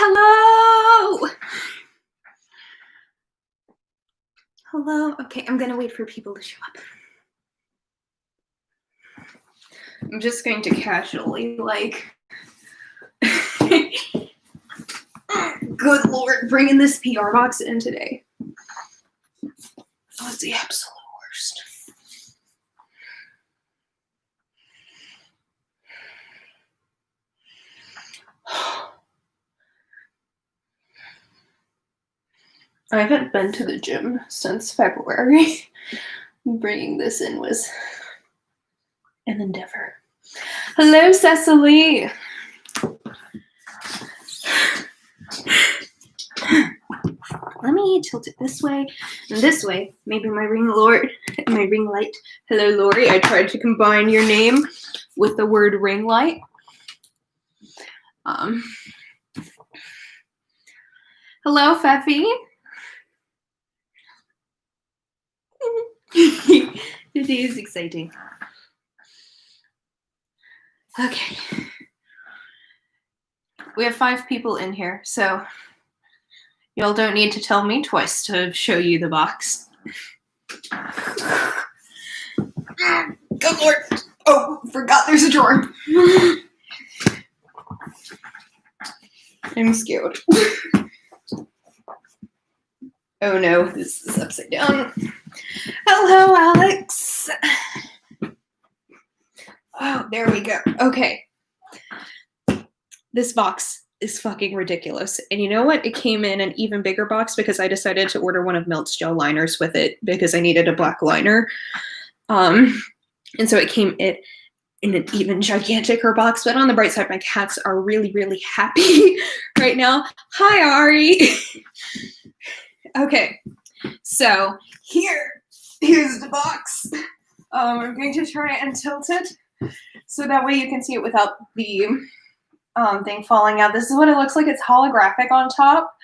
Hello! Hello? Okay, I'm gonna wait for people to show up. I'm just going to casually, like... Good Lord, bringing this PR box in today. Oh, it's the absolute worst. I haven't been to the gym since February. Bringing this in was an endeavor. Hello, Cecily. Let me tilt it this way and this way. Maybe my ring light. Hello, Lori. I tried to combine your name with the word ring light. Hello, Feffy. Today is exciting. Okay. We have 5 people in here, so y'all don't need to tell me twice to show you the box. Good Lord. Oh, forgot there's a drawer. I'm scared. Oh no, this is upside down. Hello, Alex. Oh, there we go. Okay. This box is fucking ridiculous. And you know what? It came in an even bigger box because I decided to order one of Melt's gel liners with it because I needed a black liner. And so it came in an even giganticer box. But on the bright side, my cats are really, really happy right now. Hi, Ari. Okay, so here's the box. I'm going to try and tilt it so that way you can see it without the thing falling out. This is what it looks like. It's holographic on top.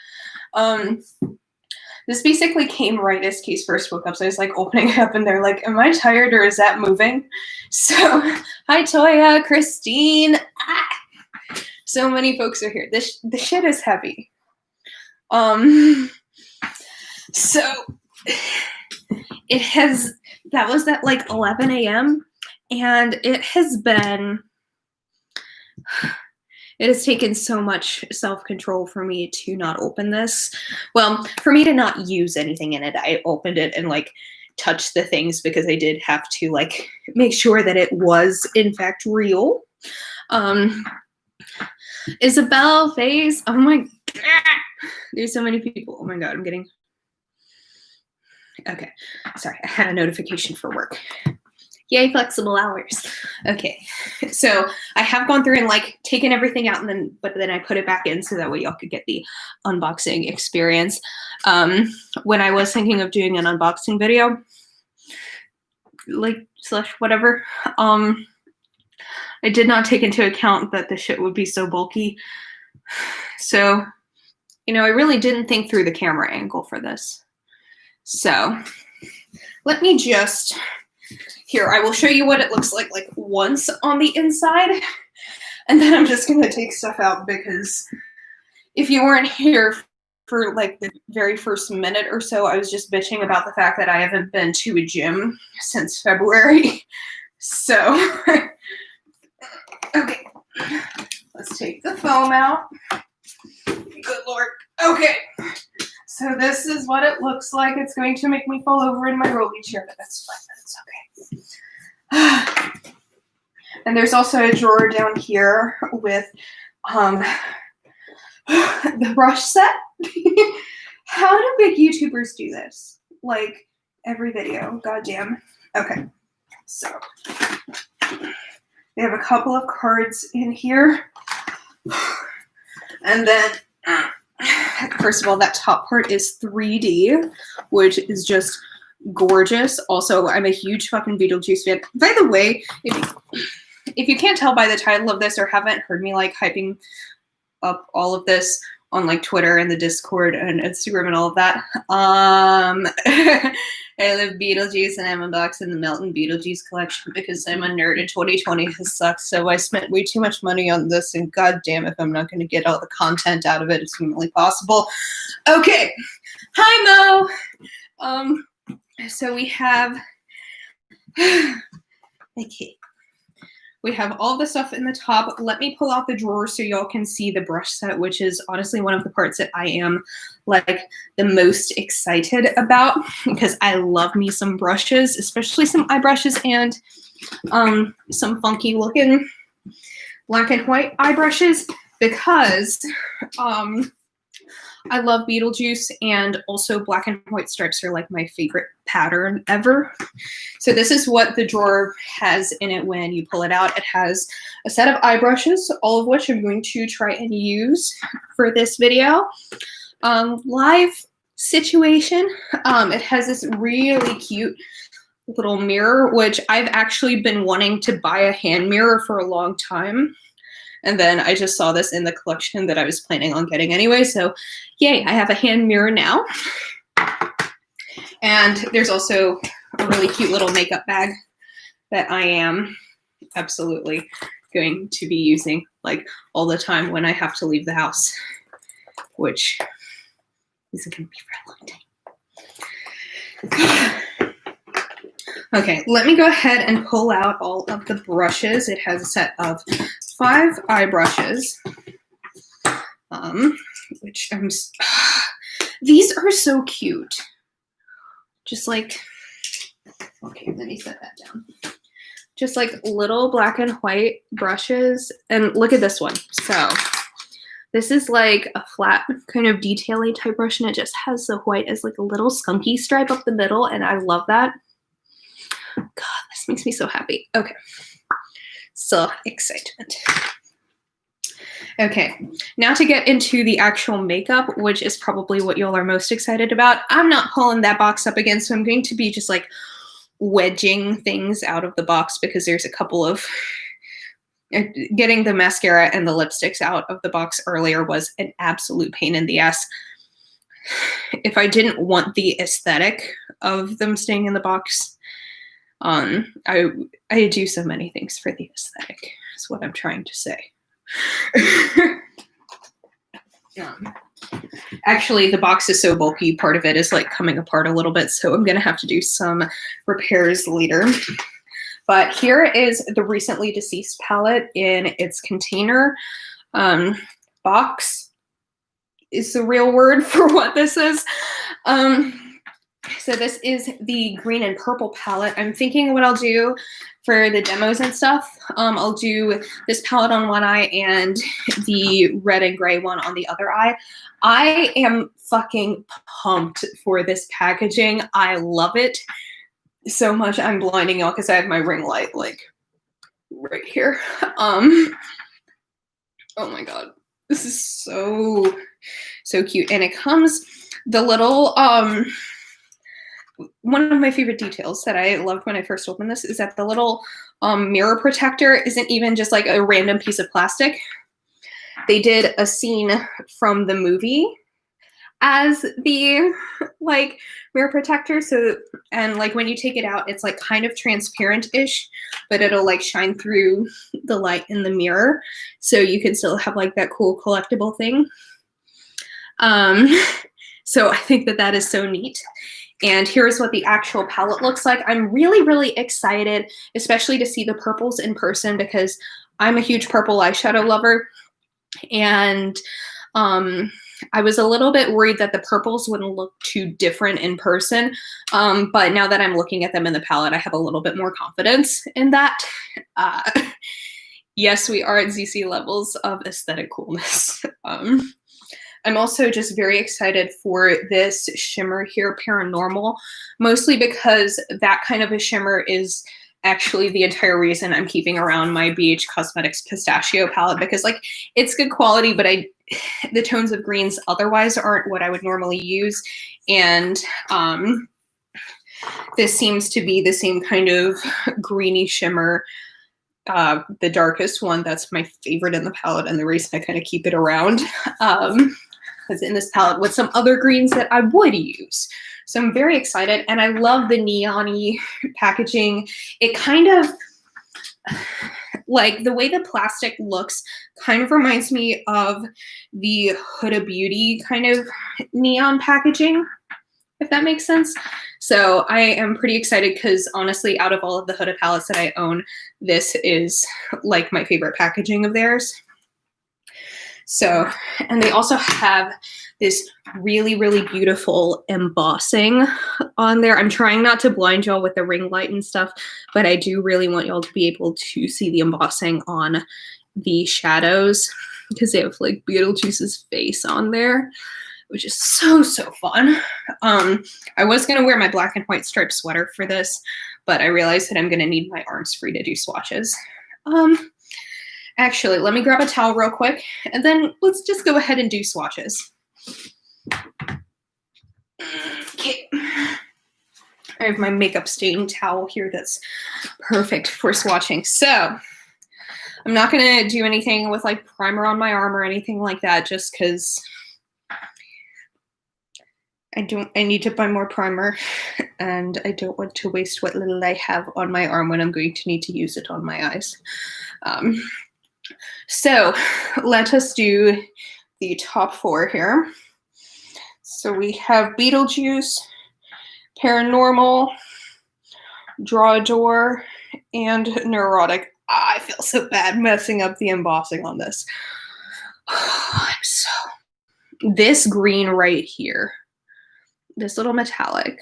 This basically came right as Case first woke up, so I was like opening it up and they're like, am I tired or is that moving? So, hi Toya, Christine. So many folks are here. This shit is heavy. So it has, that was at like 11 a.m. and it has taken so much self-control for me to not open this. Well, for me to not use anything in it. I opened it and like touched the things because I did have to like make sure that it was in fact real. Isabel, Faze, oh my God. There's so many people. Oh my God, I'm getting... Okay, sorry, I had a notification for work. Yay, flexible hours. Okay, so I have gone through and like taken everything out but then I put it back in so that way y'all could get the unboxing experience. When I was thinking of doing an unboxing video, like / whatever, I did not take into account that the shit would be so bulky. So, you know, I really didn't think through the camera angle for this. So let me just, here, I will show you what it looks like once on the inside, and then I'm just gonna take stuff out because if you weren't here for like the very first minute or so, I was just bitching about the fact that I haven't been to a gym since February. So, okay, let's take the foam out. Good Lord, okay. So this is what it looks like. It's going to make me fall over in my rolly chair, but that's fine. That's okay. And there's also a drawer down here with the brush set. How do big YouTubers do this? Like every video. Goddamn. Okay. So they have a couple of cards in here. And then first of all, that top part is 3D, which is just gorgeous. Also, I'm a huge fucking Beetlejuice fan. By the way, if you can't tell by the title of this or haven't heard me like hyping up all of this on like Twitter and the Discord and Instagram and all of that. I love Beetlejuice and I'm unboxing the Melton Beetlejuice collection because I'm a nerd and 2020 has sucked. So I spent way too much money on this and goddamn if I'm not going to get all the content out of it, it's humanly possible. Okay. Hi, Mo. So we have, okay. We have all the stuff in the top. Let me pull out the drawer so y'all can see the brush set, which is honestly one of the parts that I am like the most excited about because I love me some brushes, especially some eye brushes and some funky looking black and white eye brushes because I love Beetlejuice and also black and white stripes are like my favorite pattern ever. So this is what the drawer has in it when you pull it out. It has a set of eye brushes, all of which I'm going to try and use for this video. Live situation. It has this really cute little mirror, which I've actually been wanting to buy a hand mirror for a long time. And then I just saw this in the collection that I was planning on getting anyway. So yay, I have a hand mirror now. And there's also a really cute little makeup bag that I am absolutely going to be using like all the time when I have to leave the house, which isn't going to be for a long time. Okay, let me go ahead and pull out all of the brushes. It has a set of 5 eye brushes, which I'm, these are so cute. Just like, okay, let me set that down. Just like little black and white brushes. And look at this one. So this is like a flat kind of detail-y type brush and it just has the white as like a little skunky stripe up the middle. And I love that. God, this makes me so happy. Okay. So excitement. Okay, now to get into the actual makeup, which is probably what y'all are most excited about. I'm not pulling that box up again, so I'm going to be just like wedging things out of the box because there's a couple of, getting the mascara and the lipsticks out of the box earlier was an absolute pain in the ass. If I didn't want the aesthetic of them staying in the box, I do so many things for the aesthetic, is what I'm trying to say. Actually, the box is so bulky, part of it is like coming apart a little bit, so I'm gonna have to do some repairs later. But here is the Recently Deceased palette in its container. Box is the real word for what this is. So this is the green and purple palette. I'm thinking what I'll do for the demos and stuff. I'll do this palette on one eye and the red and gray one on the other eye. I am fucking pumped for this packaging. I love it so much. I'm blinding y'all because I have my ring light like right here. Oh my God, this is so cute. And it comes, the little, one of my favorite details that I loved when I first opened this is that the little mirror protector isn't even just like a random piece of plastic. They did a scene from the movie as the like mirror protector. So, and like when you take it out, it's like kind of transparent-ish, but it'll like shine through the light in the mirror. So you can still have like that cool collectible thing. So I think that that is so neat. And here's what the actual palette looks like. I'm really, really excited, especially to see the purples in person because I'm a huge purple eyeshadow lover. And I was a little bit worried that the purples wouldn't look too different in person. But now that I'm looking at them in the palette, I have a little bit more confidence in that. Yes, we are at ZC levels of aesthetic coolness. I'm also just very excited for this shimmer here, Paranormal, mostly because that kind of a shimmer is actually the entire reason I'm keeping around my BH Cosmetics Pistachio palette because like it's good quality, but the tones of greens otherwise aren't what I would normally use. And this seems to be the same kind of greeny shimmer. The darkest one, that's my favorite in the palette and the reason I kind of keep it around. is in this palette with some other greens that I would use. So I'm very excited, and I love the neon-y packaging. It kind of, like the way the plastic looks kind of reminds me of the Huda Beauty kind of neon packaging, if that makes sense. So I am pretty excited because honestly, out of all of the Huda palettes that I own, this is like my favorite packaging of theirs. So, and they also have this really, really beautiful embossing on there. I'm trying not to blind y'all with the ring light and stuff, but I do really want y'all to be able to see the embossing on the shadows because they have like Beetlejuice's face on there, which is so, so fun. I was going to wear my black and white striped sweater for this, but I realized that I'm going to need my arms free to do swatches. Actually, let me grab a towel real quick, and then let's just go ahead and do swatches. Okay. I have my makeup stain towel here that's perfect for swatching. So I'm not going to do anything with like primer on my arm or anything like that just because I need to buy more primer, and I don't want to waste what little I have on my arm when I'm going to need to use it on my eyes. So let us do the top four here. So we have Beetlejuice, Paranormal, Draw a Door, and Neurotic. I feel so bad messing up the embossing on this. This green right here, this little metallic,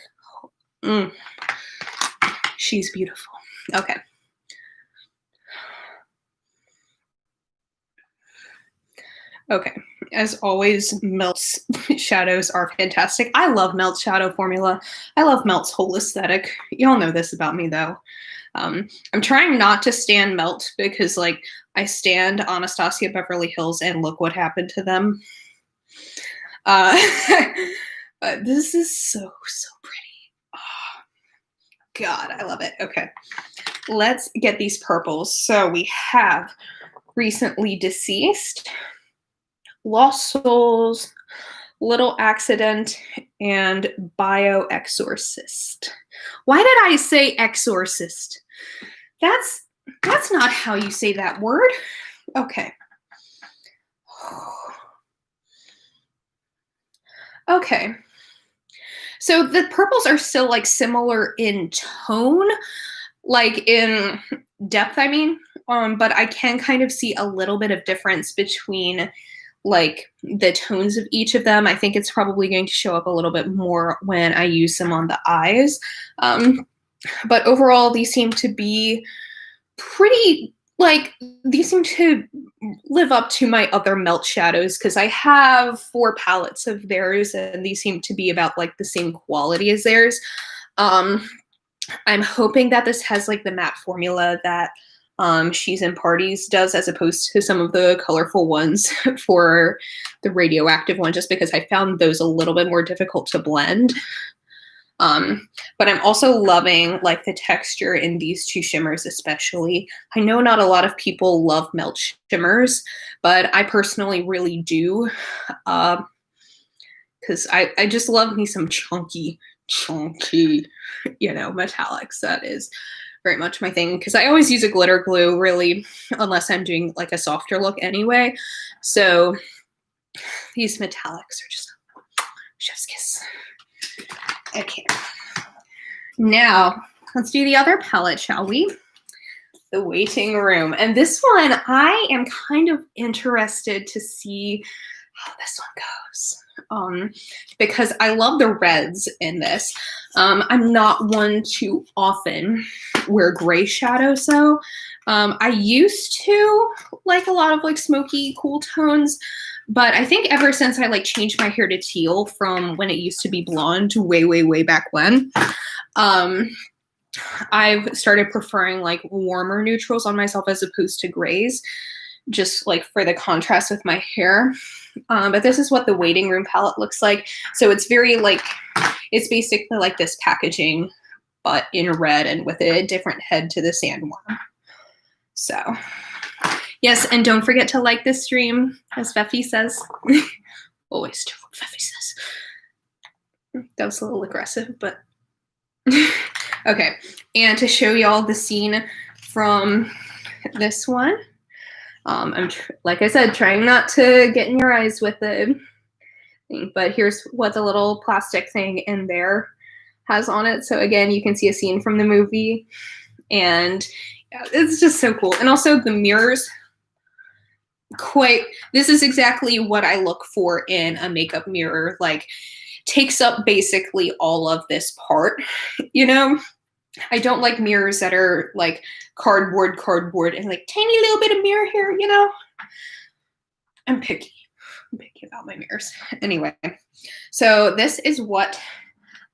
she's beautiful. Okay. Okay, as always, Melt's shadows are fantastic. I love Melt's shadow formula. I love Melt's whole aesthetic. Y'all know this about me, though. I'm trying not to stan Melt because, like, I stand Anastasia Beverly Hills and look what happened to them. But this is so, so pretty. Oh, God, I love it. Okay, let's get these purples. So we have Recently Deceased, Lost Souls, Little Accident, and Bioexorcist. Why did I say exorcist? That's not how you say that word. Okay. Okay. So the purples are still like similar in tone, like in depth, I mean, but I can kind of see a little bit of difference between like the tones of each of them. I think it's probably going to show up a little bit more when I use them on the eyes. But overall, these seem to be pretty, like, these seem to live up to my other Melt shadows because I have 4 palettes of theirs and these seem to be about like the same quality as theirs. I'm hoping that this has like the matte formula that She's in Parties does, as opposed to some of the colorful ones for the radioactive one, just because I found those a little bit more difficult to blend. But I'm also loving like the texture in these 2 shimmers especially. I know not a lot of people love Melt shimmers, but I personally really do, because I just love me some chunky, you know, metallics. That is very much my thing, because I always use a glitter glue, really, unless I'm doing like a softer look anyway. So these metallics are just chef's kiss. Okay, now let's do the other palette, shall we? The Waiting Room. And this one, I am kind of interested to see how this one goes. Because I love the reds in this. I'm not one to often wear gray shadows though. I used to like a lot of like smoky, cool tones, but I think ever since I like changed my hair to teal from when it used to be blonde way, way, way back when, I've started preferring like warmer neutrals on myself as opposed to grays, just like for the contrast with my hair. But this is what the Waiting Room palette looks like. So it's very like, it's basically like this packaging, but in red and with a different head to the sandworm. So yes, and don't forget to like this stream, as Feffy says. Always too says. That was a little aggressive, but okay. And to show y'all the scene from this one, I'm like I said, trying not to get in your eyes with the thing, but here's what the little plastic thing in there has on it. So again, you can see a scene from the movie, and yeah, it's just so cool. And also the mirrors, this is exactly what I look for in a makeup mirror. Like, takes up basically all of this part, you know? I don't like mirrors that are like cardboard, and like tiny little bit of mirror here, you know? I'm picky. I'm picky about my mirrors. Anyway, so this is what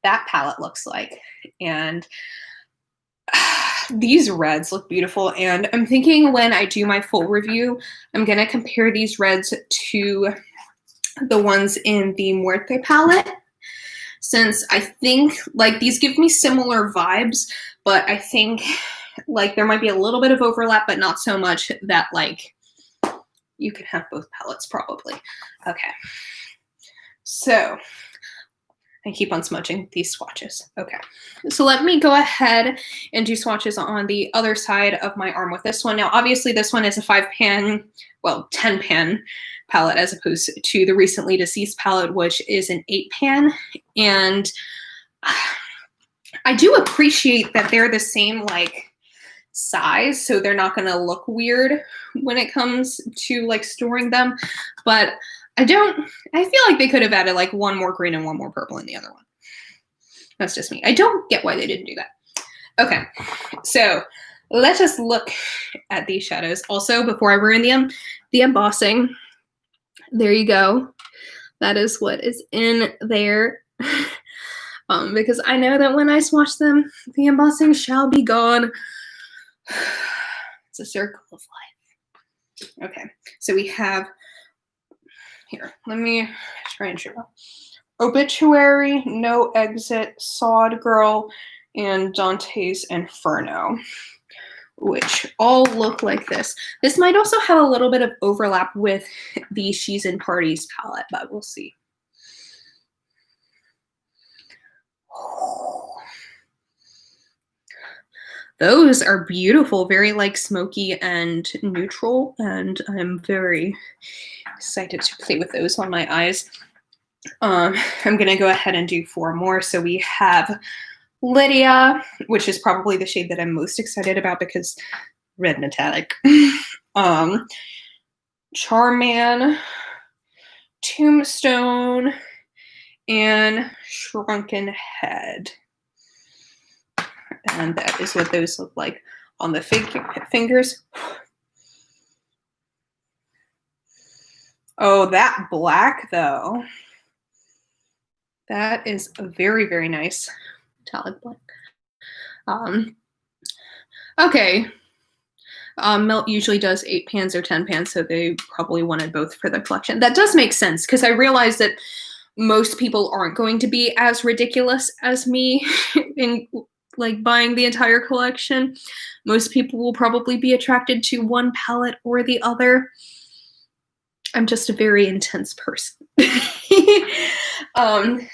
that palette looks like. And these reds look beautiful. And I'm thinking when I do my full review, I'm going to compare these reds to the ones in the Muerte palette, since I think like these give me similar vibes, but I think like there might be a little bit of overlap, but not so much that like you can have both palettes probably. Okay, so I keep on smudging these swatches. Okay, so let me go ahead and do swatches on the other side of my arm with this one. Now, obviously this one is a 5-pan, well, 10-pan palette as opposed to the recently deceased palette, which is an 8-pan. And I do appreciate that they're the same like size, so they're not gonna look weird when it comes to like storing them. But I feel like they could have added like one more green and one more purple in the other one. That's just me. I don't get why they didn't do that. Okay, so let us look at these shadows. Also, before I ruin them, the embossing. There you go. That is what is in there. Because I know that when I swatch them, the embossing shall be gone. It's a circle of life. Okay, so we have here. Let me try and show. Obituary, No Exit, Sod Girl, and Dante's Inferno, which all look like this. This might also have a little bit of overlap with the She's in Parties palette, but we'll see. Those are beautiful, very like smoky and neutral, and I'm very excited to play with those on my eyes. I'm gonna go ahead and do 4 more. So we have Lydia, which is probably the shade that I'm most excited about because red metallic. Charman, Tombstone, and Shrunken Head. And that is what those look like on the fingers. Oh, that black though. That is a very, very nice metallic black. Okay. Melt usually does 8 pans or 10 pans, so they probably wanted both for the collection. That does make sense, because I realize that most people aren't going to be as ridiculous as me in like buying the entire collection. Most people will probably be attracted to one palette or the other. I'm just a very intense person.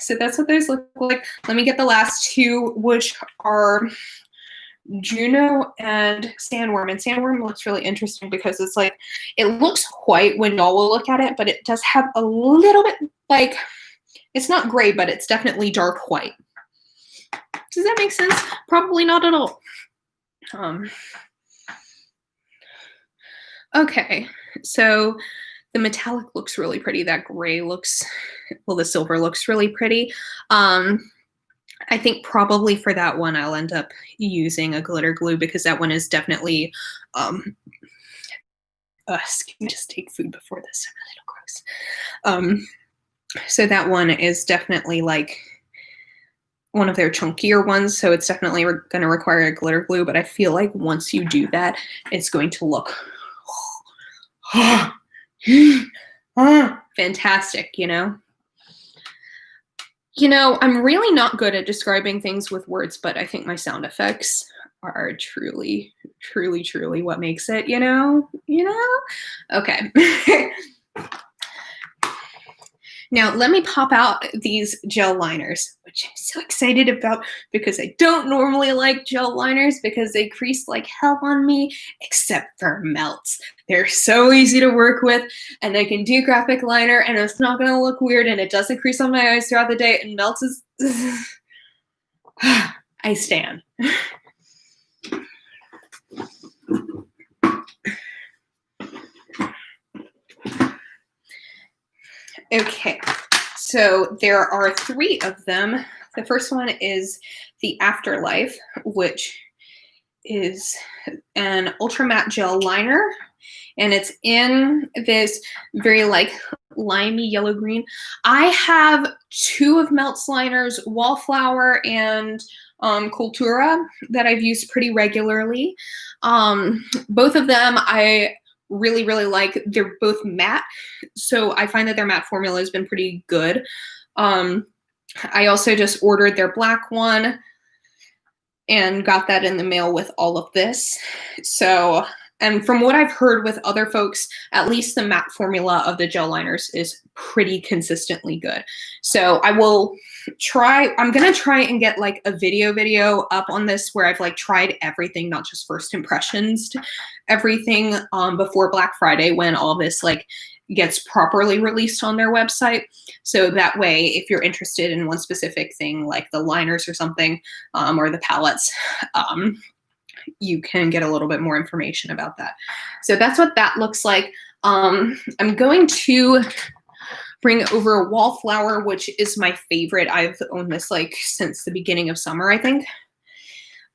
So that's what those look like. Let me get the last 2, which are Juno and Sandworm. And Sandworm looks really interesting because it's like, it looks white when y'all will look at it, but it does have a little bit like, it's not gray, but it's definitely dark white. Does that make sense? Probably not at all. Okay, so the metallic looks really pretty. That gray looks, well, the silver looks really pretty. I think probably for that one, I'll end up using a glitter glue because that one is definitely, excuse me, just take food before this, a little gross. So that one is definitely like one of their chunkier ones, so it's definitely going to require a glitter glue, but I feel like once you do that, it's going to look fantastic, you know? You know, I'm really not good at describing things with words, but I think my sound effects are truly, truly, truly what makes it, you know? You know? Okay. Now, let me pop out these gel liners, which I'm so excited about because I don't normally like gel liners because they crease like hell on me, except for melts. They're so easy to work with, and I can do graphic liner, and it's not going to look weird, and it doesn't crease on my eyes throughout the day, and melts is... I stand. Okay, so there are 3 of them. The first one is the Afterlife, which is an ultra matte gel liner, and it's in this very like limey yellow green. I have 2 of Melt's liners, Wallflower and Cultura, that I've used pretty regularly. Both of them I really like. They're both matte, so I find that their matte formula has been pretty good. I also just ordered their black one and got that in the mail with all of this. So, and from what I've heard with other folks, at least the matte formula of the gel liners is pretty consistently good. So I will try, I'm gonna try and get like a video up on this where I've like tried everything, not just first impressions to everything before Black Friday when all this like gets properly released on their website. So that way, if you're interested in one specific thing, like the liners or something, or the palettes, you can get a little bit more information about that. So that's what that looks like. I'm going to bring over Wallflower, which is my favorite. I've owned this like since the beginning of summer, I think.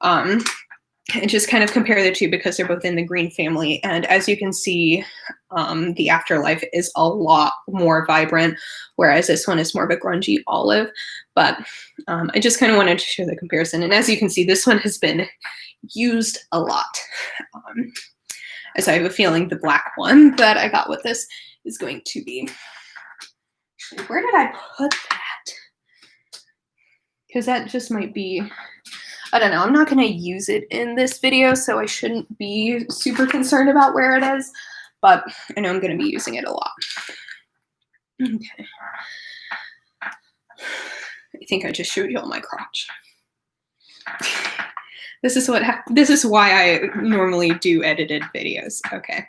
And just kind of compare the 2 because they're both in the green family. And as you can see, the Afterlife is a lot more vibrant, whereas this one is more of a grungy olive. But I just kind of wanted to show the comparison. And as you can see, this one has been used a lot. As I have a feeling the black one that I got with this is going to be... Where did I put that? Because that just might be... I don't know, I'm not going to use it in this video, so I shouldn't be super concerned about where it is, but I know I'm going to be using it a lot. Okay. I think I just showed you all my crotch. This is why I normally do edited videos. Okay.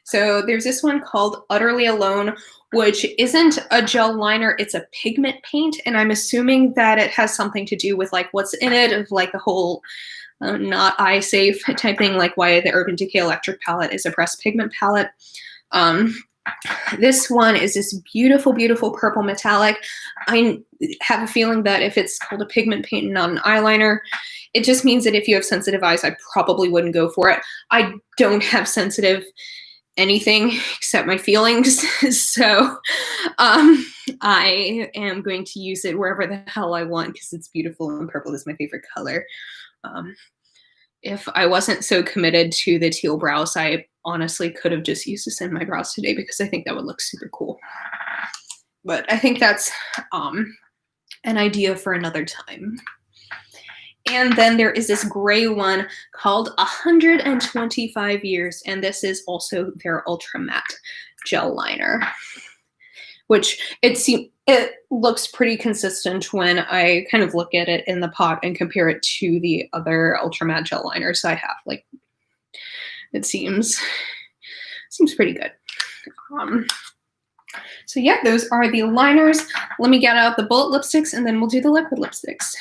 So there's this one called Utterly Alone, which isn't a gel liner, it's a pigment paint, and I'm assuming that it has something to do with like what's in it, of like the whole not eye safe type thing, like why the Urban Decay Electric palette is a pressed pigment palette. This one is this beautiful purple metallic. I have a feeling that if it's called a pigment paint and not an eyeliner, it just means that if you have sensitive eyes, I probably wouldn't go for it. I don't have sensitive anything except my feelings, so I am going to use it wherever the hell I want because it's beautiful and purple is my favorite color. If I wasn't so committed to the teal brows, I honestly could have just used this in my brows today because I think that would look super cool. But I think that's an idea for another time. And then there is this gray one called 125 Years, and this is also their ultra matte gel liner, which it looks pretty consistent when I kind of look at it in the pot and compare it to the other ultra matte gel liners I have. Like, it seems pretty good. So yeah, those are the liners. Let me get out the bullet lipsticks and then we'll do the liquid lipsticks.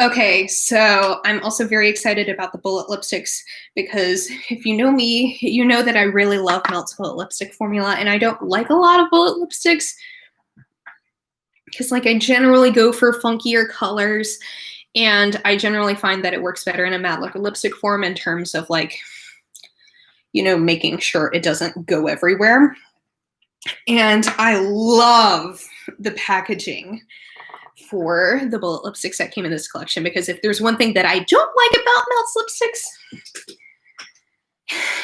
Okay, so I'm also very excited about the bullet lipsticks because if you know me, you know that I really love Melt's bullet lipstick formula, and I don't like a lot of bullet lipsticks because like I generally go for funkier colors, and I generally find that it works better in a matte liquid lipstick form in terms of like, you know, making sure it doesn't go everywhere. And I love the packaging for the bullet lipsticks that came in this collection, because if there's one thing that I don't like about Melt's lipsticks,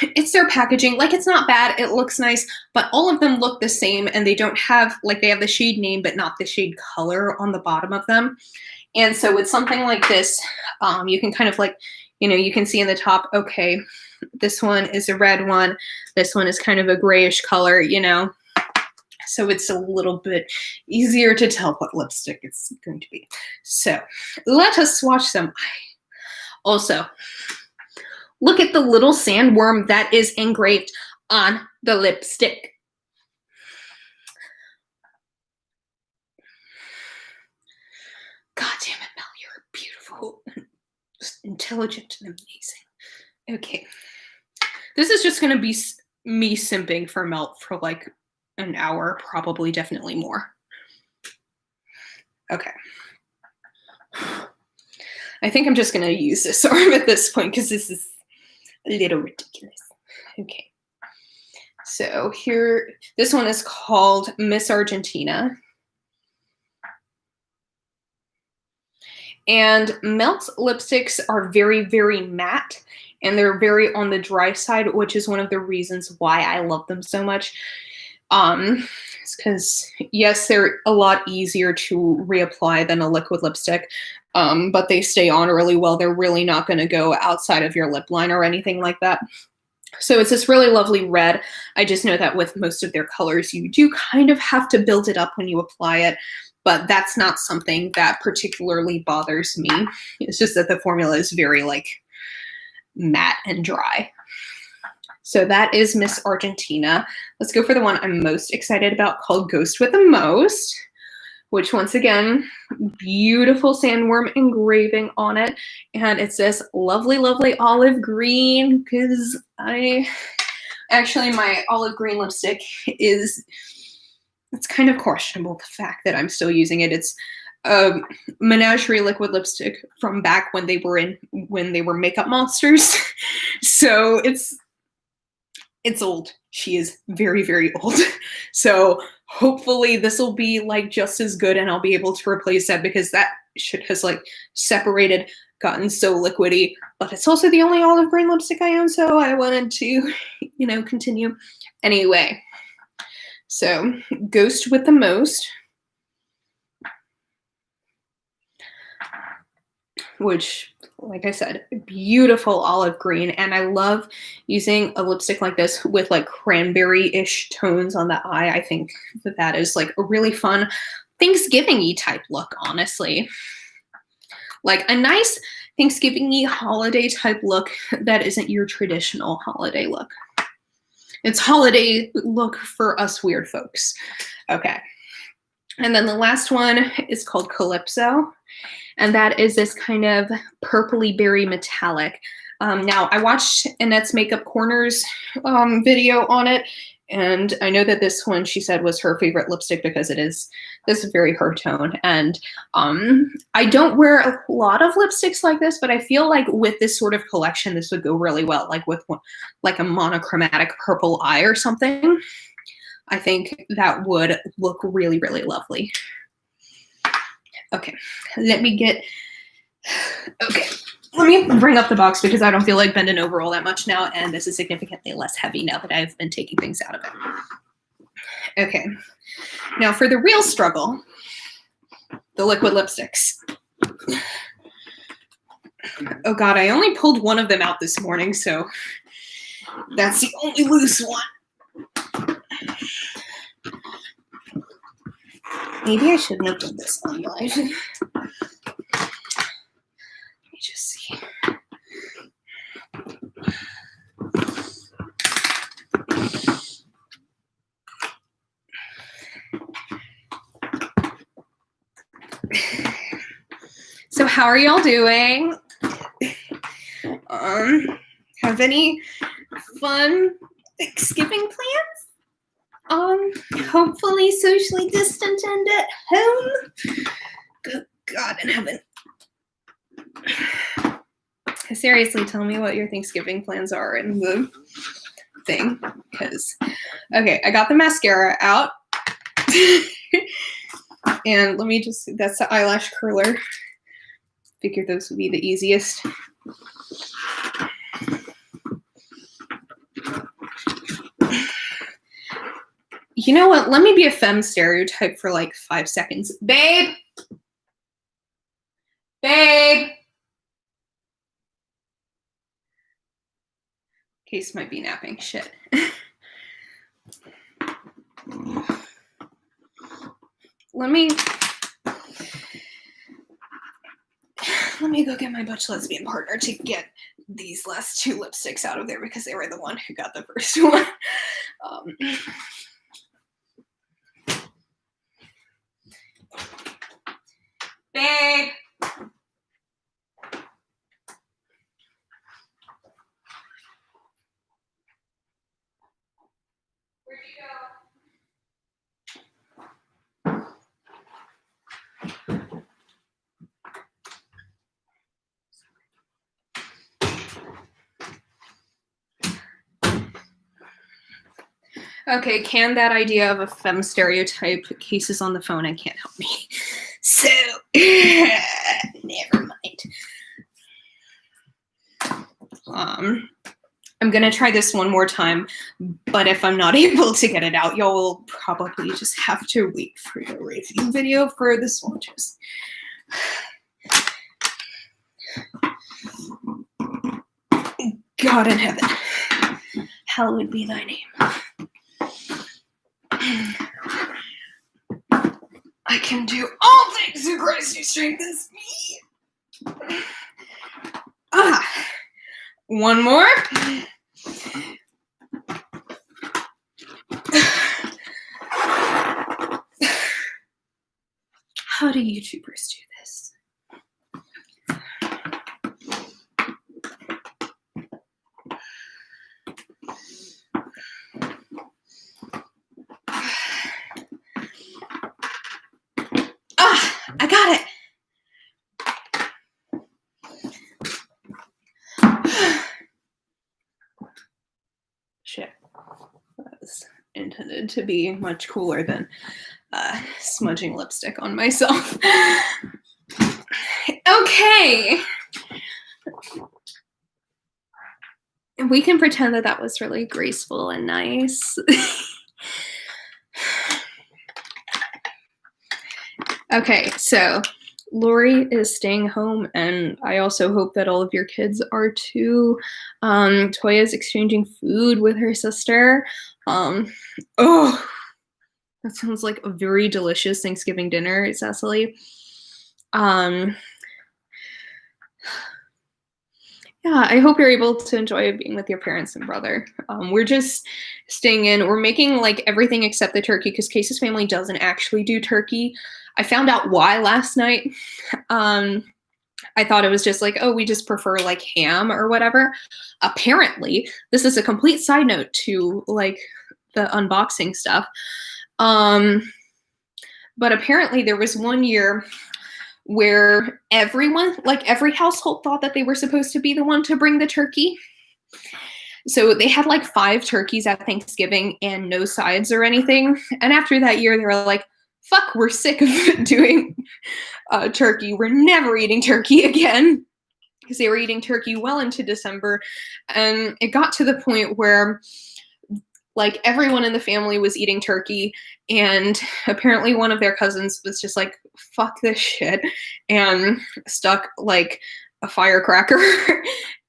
it's their packaging. Like, it's not bad, it looks nice, but all of them look the same, and they don't have, like, they have the shade name but not the shade color on the bottom of them. And so with something like this, you can kind of like you know, you can see in the top, okay, this one is a red one. This one is kind of a grayish color, you know. So it's a little bit easier to tell what lipstick it's going to be. So let us swatch some. Also, look at the little sandworm that is engraved on the lipstick. God damn it, Mel, you're beautiful, just intelligent and amazing. Okay, this is just gonna be me simping for Melt for like an hour, probably, definitely more. Okay. I think I'm just gonna use this arm at this point because this is a little ridiculous. Okay. So here, this one is called Miss Argentina. And Melt's lipsticks are very, very matte, and they're very on the dry side, which is one of the reasons why I love them so much. It's because, yes, they're a lot easier to reapply than a liquid lipstick, but they stay on really well. They're really not going to go outside of your lip line or anything like that. So it's this really lovely red. I just know that with most of their colors, you do kind of have to build it up when you apply it, but that's not something that particularly bothers me. It's just that the formula is very like matte and dry. So that is Miss Argentina. Let's go for the one I'm most excited about, called Ghost with the Most, which once again, beautiful sandworm engraving on it. And it says lovely, lovely olive green, because actually my olive green lipstick is, it's kind of questionable, the fact that I'm still using it. It's a Menagerie liquid lipstick from back when they were makeup monsters. So it's old. She is very, very old. So hopefully this will be like just as good and I'll be able to replace that, because that shit has like separated, gotten so liquidy, but it's also the only olive green lipstick I own, so I wanted to, you know, continue. Anyway, so Ghost with the Most, which, like I said, beautiful olive green. And I love using a lipstick like this with like cranberry-ish tones on the eye. I think that is like a really fun Thanksgiving-y type look, honestly. Like a nice Thanksgiving-y holiday type look that isn't your traditional holiday look. It's holiday look for us weird folks. Okay. And then the last one is called Calypso. And that is this kind of purpley berry metallic. Now, I watched Annette's Makeup Corners video on it, and I know that this one, she said, was her favorite lipstick because this is very her tone. And I don't wear a lot of lipsticks like this, but I feel like with this sort of collection, this would go really well, like with like a monochromatic purple eye or something. I think that would look really, really lovely. Okay, let me bring up the box because I don't feel like bending over all that much now, and this is significantly less heavy now that I've been taking things out of it. Okay, now for the real struggle, the liquid lipsticks. Oh God, I only pulled one of them out this morning, so that's the only loose one. Maybe I shouldn't have done this on live. Let me just see. So how are y'all doing? Have any fun Thanksgiving plans? Hopefully socially distant and at home. Good God in heaven. Seriously, tell me what your Thanksgiving plans are in the thing. Because, okay, I got the mascara out. And let me just, that's the eyelash curler. Figured those would be the easiest. You know what? Let me be a femme stereotype for like 5 seconds. Babe! Babe! Case might be napping. Shit. Let me go get my butch lesbian partner to get these last two lipsticks out of there because they were the one who got the first one. Babe! Where'd you go? Okay, can that idea of a femme stereotype cases on the phone and can't help me. So, never mind. I'm gonna try this one more time, but if I'm not able to get it out, y'all will probably just have to wait for the review video for the swatches. God in heaven, hallowed be thy name. I can do all things through Christ who strengthens me. One more. How do YouTubers do this? I got it. Shit. That was intended to be much cooler than smudging lipstick on myself. Okay. We can pretend that that was really graceful and nice. Okay, so Lori is staying home, and I also hope that all of your kids are too. Toya's exchanging food with her sister. Oh, that sounds like a very delicious Thanksgiving dinner, Cecily. Yeah, I hope you're able to enjoy being with your parents and brother. We're just staying in. We're making like everything except the turkey because Case's family doesn't actually do turkey. I found out why last night. I thought it was just like, oh, we just prefer like ham or whatever. Apparently, this is a complete side note to like the unboxing stuff. But apparently there was one year where everyone, like every household thought that they were supposed to be the one to bring the turkey. So they had like 5 turkeys at Thanksgiving and no sides or anything. And after that year, they were like, fuck, we're sick of doing turkey. We're never eating turkey again. Because they were eating turkey well into December. And it got to the point where like everyone in the family was eating turkey, and apparently one of their cousins was just like, fuck this shit, and stuck like a firecracker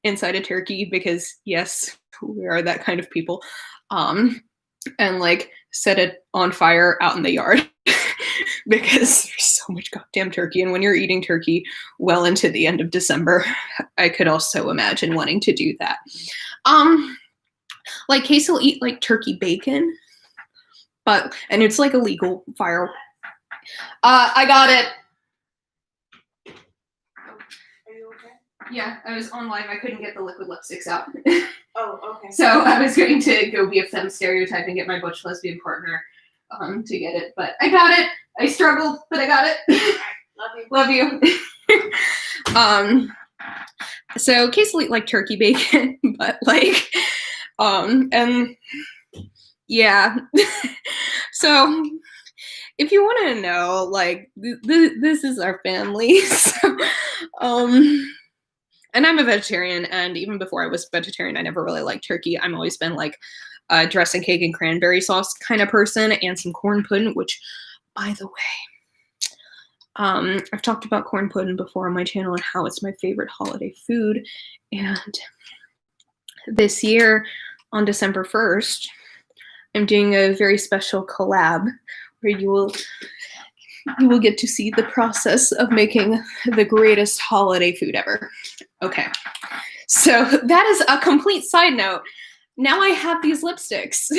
inside a turkey because yes, we are that kind of people, and like set it on fire out in the yard because there's so much goddamn turkey, and when you're eating turkey well into the end of December, I could also imagine wanting to do that. Like Case will eat like turkey bacon, and it's like illegal fire. I got it. Are you okay? Yeah, I was on live. I couldn't get the liquid lipsticks out. Oh, okay. So I was going to go be a femme stereotype and get my butch lesbian partner to get it, but I got it. I struggled, but I got it. Love you. So Case will eat like turkey bacon, but like, and yeah. So if you want to know, like, this is our family. So, and I'm a vegetarian, and even before I was vegetarian, I never really liked turkey. I've always been like a dressing cake and cranberry sauce kind of person, and some corn pudding, which, by the way, I've talked about corn pudding before on my channel and how it's my favorite holiday food, and this year on December 1st, I'm doing a very special collab where you will get to see the process of making the greatest holiday food ever. Okay, so that is a complete side note. Now I have these lipsticks.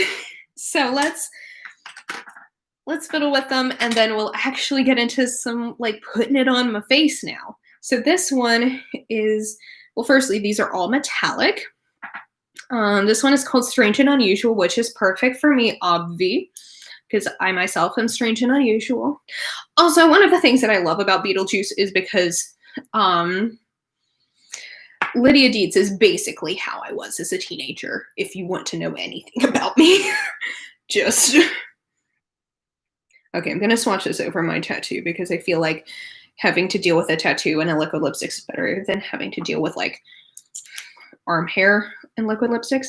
So let's fiddle with them, and then we'll actually get into some like putting it on my face now. So this one is, well, firstly, these are all metallic. This one is called Strange and Unusual, which is perfect for me, obvi, because I myself am strange and unusual. Also, one of the things that I love about Beetlejuice is because Lydia Deeds is basically how I was as a teenager, if you want to know anything about me. Just... Okay, I'm going to swatch this over my tattoo because I feel like having to deal with a tattoo and a liquid lipstick is better than having to deal with like arm hair and liquid lipsticks.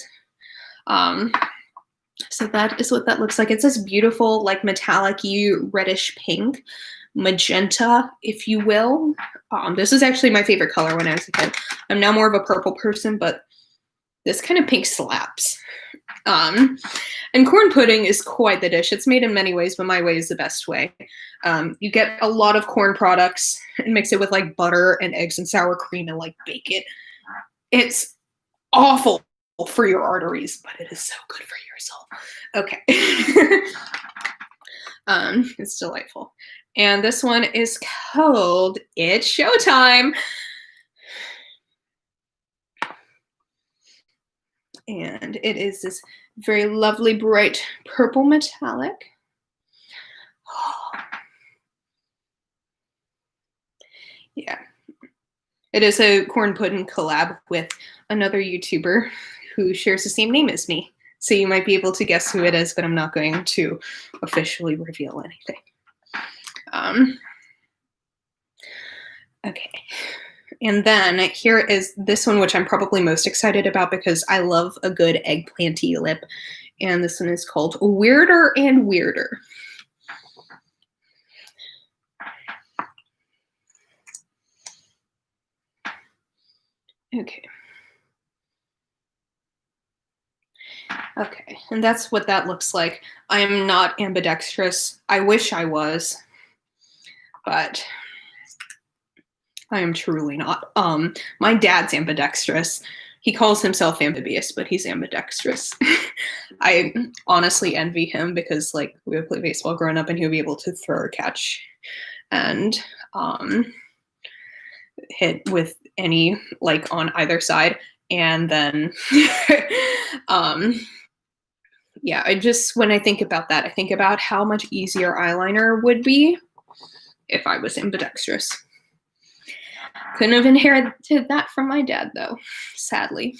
So that is what that looks like. It's this beautiful, like metallic-y reddish pink, magenta, if you will. This is actually my favorite color when I was a kid. I'm now more of a purple person, but this kind of pink slaps. And corn pudding is quite the dish. It's made in many ways, but my way is the best way. You get a lot of corn products and mix it with like butter and eggs and sour cream and like bake it. It's awful for your arteries, but it is so good for your soul. Okay. It's delightful. And this one is called It's Showtime. And it is this very lovely, bright purple metallic. Yeah. It is a corn pudding collab with another YouTuber who shares the same name as me. So you might be able to guess who it is, but I'm not going to officially reveal anything. Okay. And then here is this one, which I'm probably most excited about because I love a good eggplanty lip. And this one is called Weirder and Weirder. Okay. Okay, and that's what that looks like. I am not ambidextrous. I wish I was, but I am truly not. My dad's ambidextrous. He calls himself amphibious, but he's ambidextrous. I honestly envy him because, like, we would play baseball growing up, and he would be able to throw or catch and hit with any, like, on either side. And then, yeah, when I think about that, I think about how much easier eyeliner would be if I was ambidextrous. Couldn't have inherited that from my dad, though, sadly.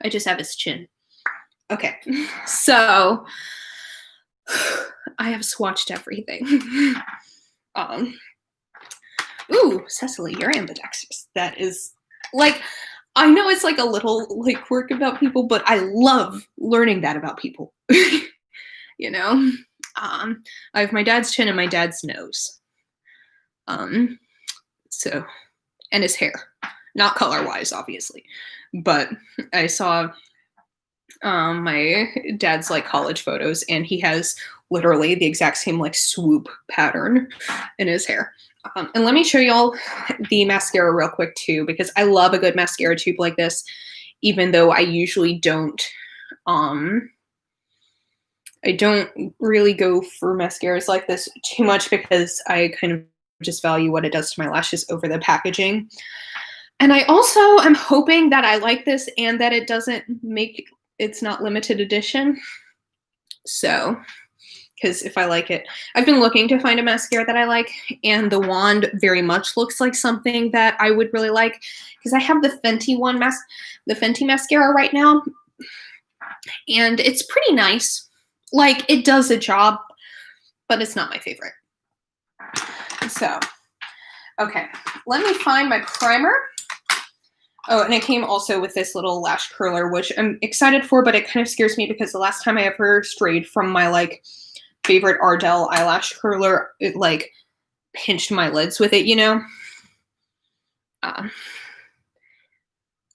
I just have his chin. Okay, so I have swatched everything. Ooh, Cecily, you're ambidextrous. That is, like, I know it's like a little like quirk about people, but I love learning that about people. You know? I have my dad's chin and my dad's nose. So, and his hair. Not color-wise, obviously. But I saw my dad's like college photos, and he has literally the exact same like swoop pattern in his hair. And let me show y'all the mascara real quick too, because I love a good mascara tube like this, even though I usually don't really go for mascaras like this too much because I kind of just value what it does to my lashes over the packaging. And I also am hoping that I like this and that it doesn't make, it's not limited edition. So, because if I like it, I've been looking to find a mascara that I like, and the wand very much looks like something that I would really like, because I have the Fenty one, the Fenty mascara right now, and it's pretty nice. Like, it does a job, but it's not my favorite. So, okay, let me find my primer. Oh, and it came also with this little lash curler, which I'm excited for, but it kind of scares me because the last time I ever strayed from my, like, favorite Ardell eyelash curler, it, like, pinched my lids with it, you know?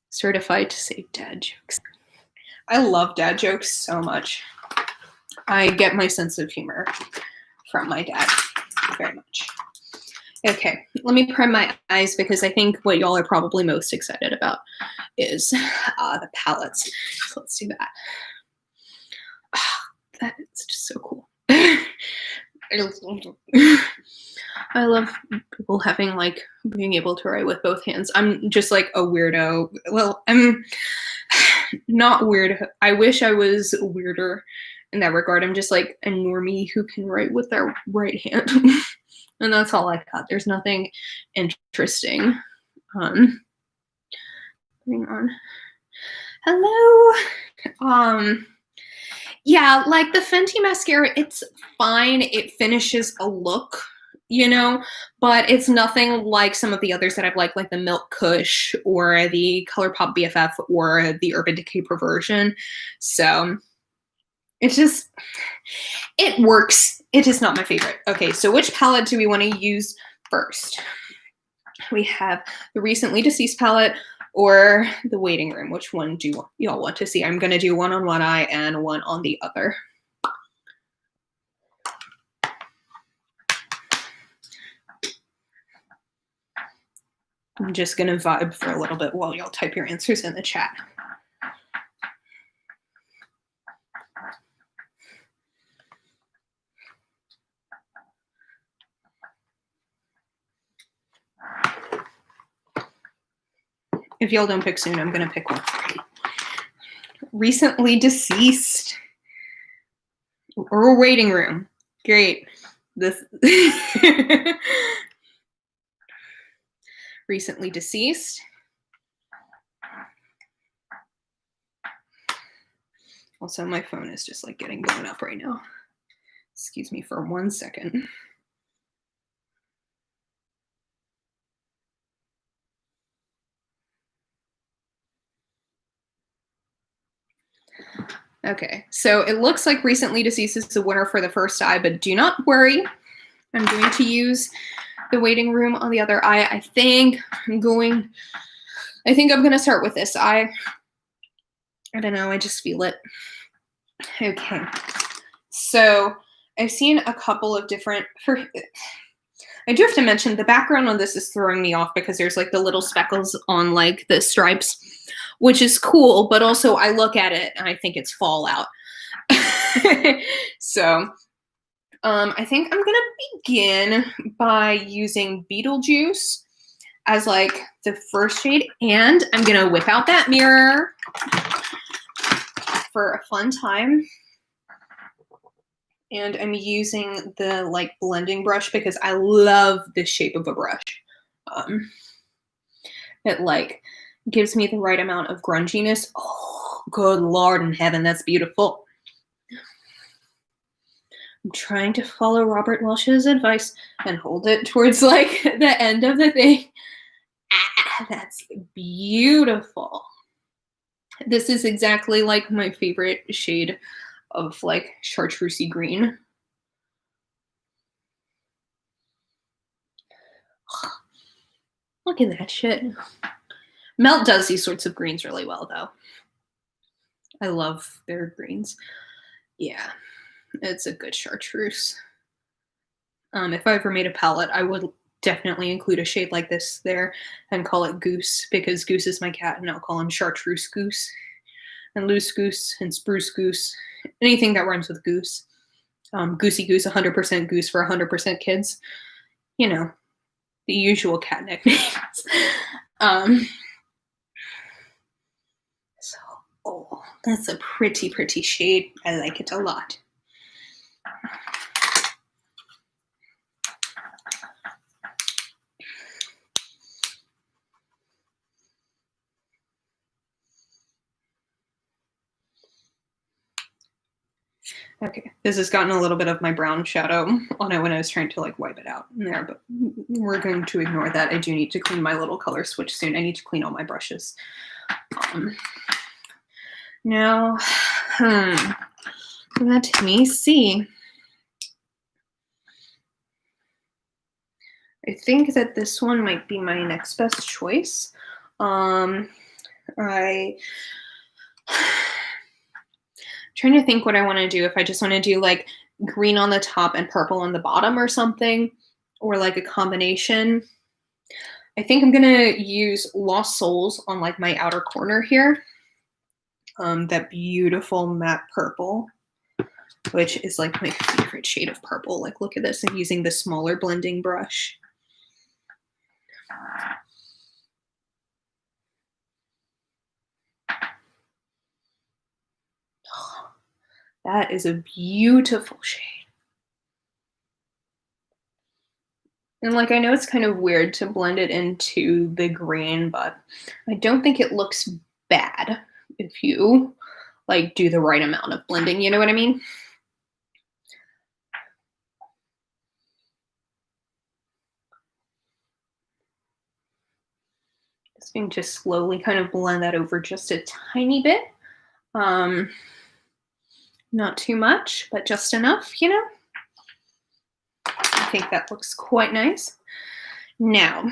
Certified to save dad jokes. I love dad jokes so much. I get my sense of humor from my dad very much. Okay, let me prime my eyes because I think what y'all are probably most excited about is the palettes. So let's do that. That is just so cool. I love people having like being able to write with both hands. I'm just like a weirdo. Well, I'm not weird. I wish I was weirder in that regard. I'm just like a normie who can write with their right hand. And that's all I got. There's nothing interesting. Hang on. Hello. Yeah, like the Fenty mascara, it's fine. It finishes a look, you know, but it's nothing like some of the others that I've liked, like the Milk Kush or the ColourPop BFF or the Urban Decay Perversion. So it's just, it works. It is not my favorite. Okay, so which palette do we want to use first? We have the Recently Deceased palette or the Waiting Room. Which one do y'all want to see? I'm going to do one on one eye and one on the other. I'm just going to vibe for a little bit while y'all type your answers in the chat. If y'all don't pick soon, I'm going to pick one for you. Recently Deceased or Waiting Room. Great. This Recently Deceased. Also, my phone is just like getting blown up right now. Excuse me for 1 second. Okay, so it looks like Recently Deceased is the winner for the first eye, but do not worry. I'm going to use the Waiting Room on the other eye. I think I'm going to start with this eye. I don't know, I just feel it. Okay, so I've seen a couple of different, I do have to mention the background on this is throwing me off because there's like the little speckles on like the stripes, which is cool, but also I look at it and I think it's Fallout. So I think I'm gonna begin by using Beetlejuice as like the first shade, and I'm gonna whip out that mirror for a fun time. And I'm using the like blending brush because I love this shape of a brush. It like gives me the right amount of grunginess. Oh, good Lord in heaven, that's beautiful. I'm trying to follow Robert Welsh's advice and hold it towards like the end of the thing. Ah, that's beautiful. This is exactly like my favorite shade of like chartreusey green. Look at that shit. Melt does these sorts of greens really well though. I love their greens. Yeah, it's a good chartreuse. If I ever made a palette, I would definitely include a shade like this there and call it Goose, because Goose is my cat and I'll call him Chartreuse Goose and Loose Goose and Spruce Goose. Anything that rhymes with goose. Goosey Goose, 100% goose for 100% kids. You know, the usual cat nicknames. So, oh, that's a pretty, pretty shade. I like it a lot. Okay, this has gotten a little bit of my brown shadow on it when I was trying to like wipe it out in there, but we're going to ignore that. I do need to clean my little color switch soon. I need to clean all my brushes. Now, let me see. I think that this one might be my next best choice. trying to think what I want to do. If I just want to do like green on the top and purple on the bottom or something, or like a combination. I think I'm gonna use Lost Souls on like my outer corner here. That beautiful matte purple, which is like my favorite shade of purple. Like, look at this. I'm using the smaller blending brush. That is a beautiful shade. And like, I know it's kind of weird to blend it into the green, but I don't think it looks bad if you like do the right amount of blending, you know what I mean? Just going to slowly kind of blend that over just a tiny bit. Not too much, but just enough, you know? I think that looks quite nice. Now,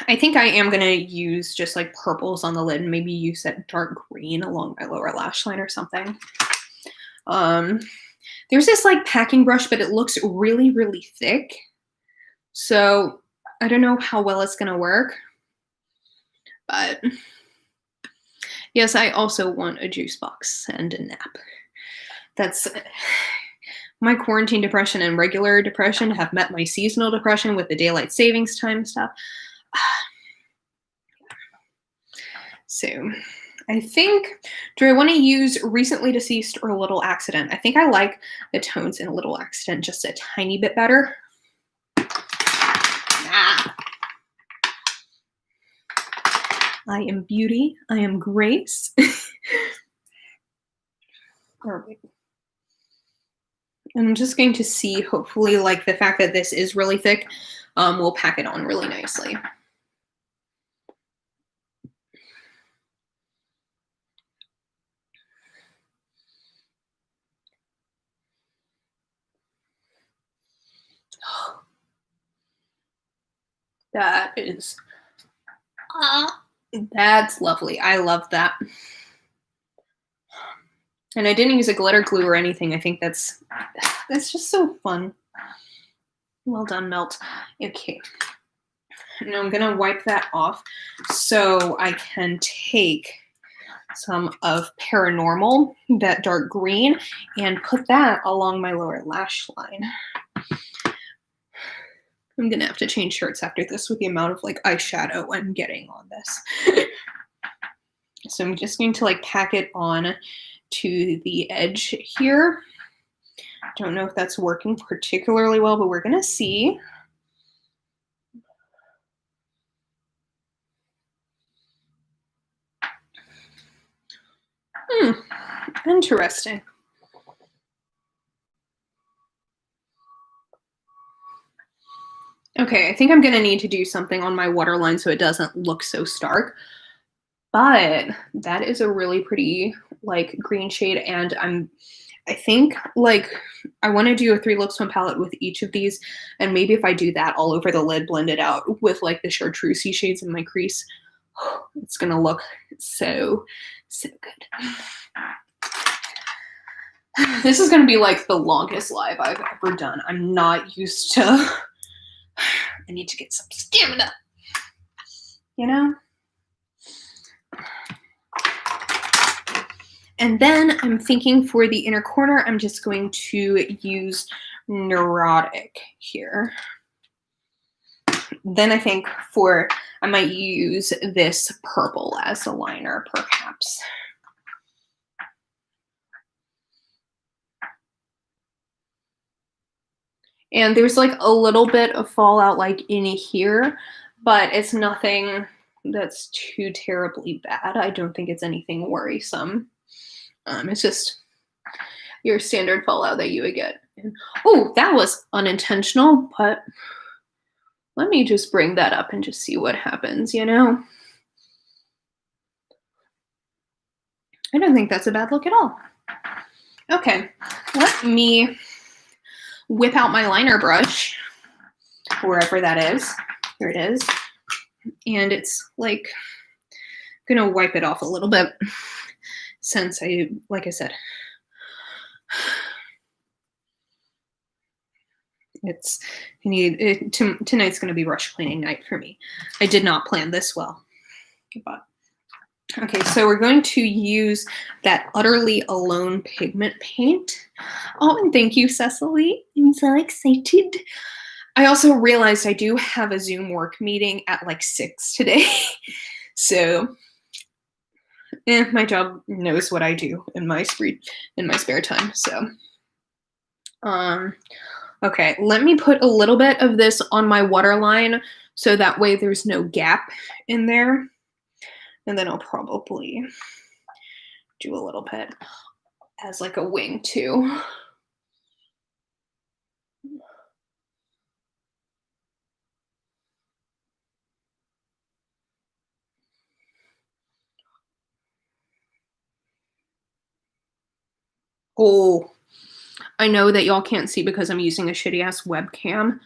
I think I am going to use just like purples on the lid and maybe use that dark green along my lower lash line or something. There's this like packing brush, but it looks really, really thick. So I don't know how well it's going to work. But yes, I also want a juice box and a nap. That's my quarantine depression and regular depression have met my seasonal depression with the daylight savings time stuff. So I think, do I want to use Recently Deceased or Little Accident? I think I like the tones in Little Accident just a tiny bit better. I am beauty. I am grace. And I'm just going to see, hopefully, like the fact that this is really thick will pack it on really nicely. That is, that's lovely. I love that. And I didn't use a glitter glue or anything. I think that's just so fun. Well done, Melt. Okay. Now I'm gonna wipe that off so I can take some of Paranormal, that dark green, and put that along my lower lash line. I'm gonna have to change shirts after this with the amount of like eyeshadow I'm getting on this. So I'm just going to like pack it on to the edge here. Don't know if that's working particularly well, but we're gonna see. Interesting. Okay, I think I'm gonna need to do something on my waterline so it doesn't look so stark. But that is a really pretty like green shade, and I think like I want to do a 3 looks 1 palette with each of these, and maybe if I do that all over the lid, blend it out with like the chartreusey shades in my crease, it's gonna look so good. This is gonna be like the longest live I've ever done. I'm not used to. I need to get some stamina, you know? And then I'm thinking for the inner corner, I'm just going to use Neurotic here. Then I think I might use this purple as a liner, perhaps. And there's like a little bit of fallout like in here, but it's nothing that's too terribly bad. I don't think it's anything worrisome. It's just your standard fallout that you would get. Oh, that was unintentional, but let me just bring that up and just see what happens, you know? I don't think that's a bad look at all. Okay, let me whip out my liner brush, wherever that is. Here it is. And it's like, I'm gonna wipe it off a little bit. since like I said, tonight's going to be brush cleaning night for me. I did not plan this well, but okay, so we're going to use that Utterly Alone pigment paint. Oh, and thank you, Cecily. I'm so excited. I also realized I do have a Zoom work meeting at like 6 today. So my job knows what I do in my spare time. So okay, let me put a little bit of this on my waterline so that way there's no gap in there. And then I'll probably do a little bit as like a wing too. Oh, I know that y'all can't see because I'm using a shitty ass webcam,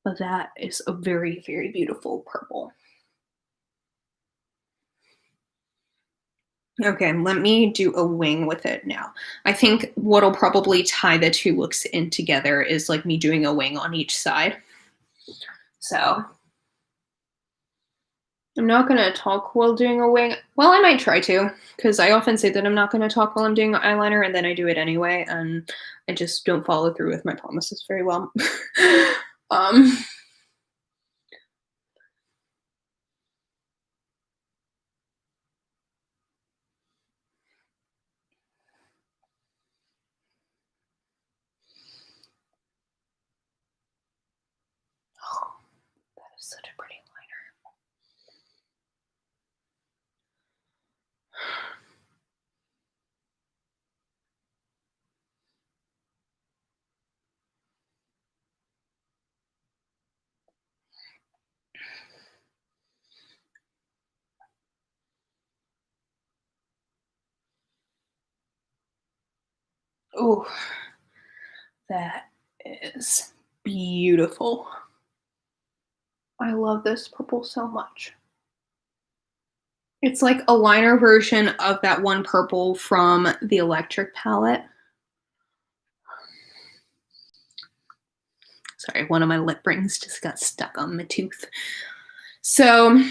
but that is a very, very beautiful purple. Okay, let me do a wing with it now. I think what'll probably tie the two looks in together is like me doing a wing on each side. So I'm not gonna talk while doing a wing. Well, I might try to, because I often say that I'm not gonna talk while I'm doing eyeliner, and then I do it anyway, and I just don't follow through with my promises very well. Oh, that is such a pretty liner. Ooh, that is beautiful. I love this purple so much. It's like a liner version of that one purple from the Electric palette. Sorry, one of my lip rings just got stuck on my tooth. So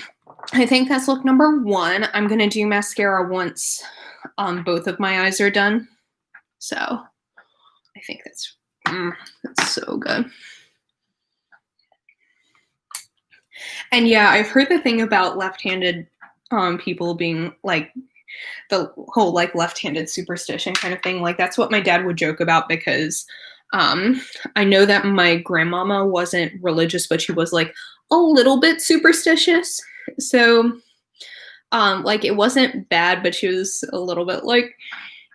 I think that's look number 1. I'm gonna do mascara once both of my eyes are done. So I think that's so good. And yeah, I've heard the thing about left-handed people being like the whole like left-handed superstition kind of thing. Like that's what my dad would joke about because I know that my grandmama wasn't religious, but she was like a little bit superstitious. So like it wasn't bad, but she was a little bit like,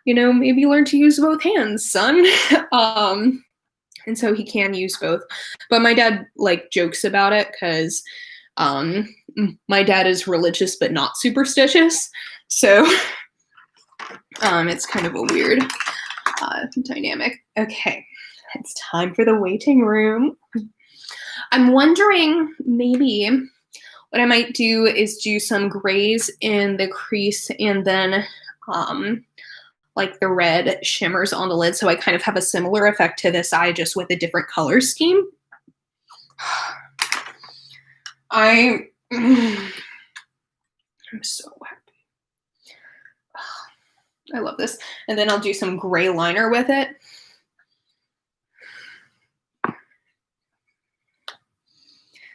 you know, maybe learn to use both hands, son. And so he can use both. But my dad like jokes about it because my dad is religious but not superstitious. So it's kind of a weird dynamic. Okay, it's time for the waiting room. I'm wondering maybe what I might do is do some grays in the crease and then like the red shimmers on the lid, so I kind of have a similar effect to this eye, just with a different color scheme. I'm so happy. I love this. And then I'll do some gray liner with it.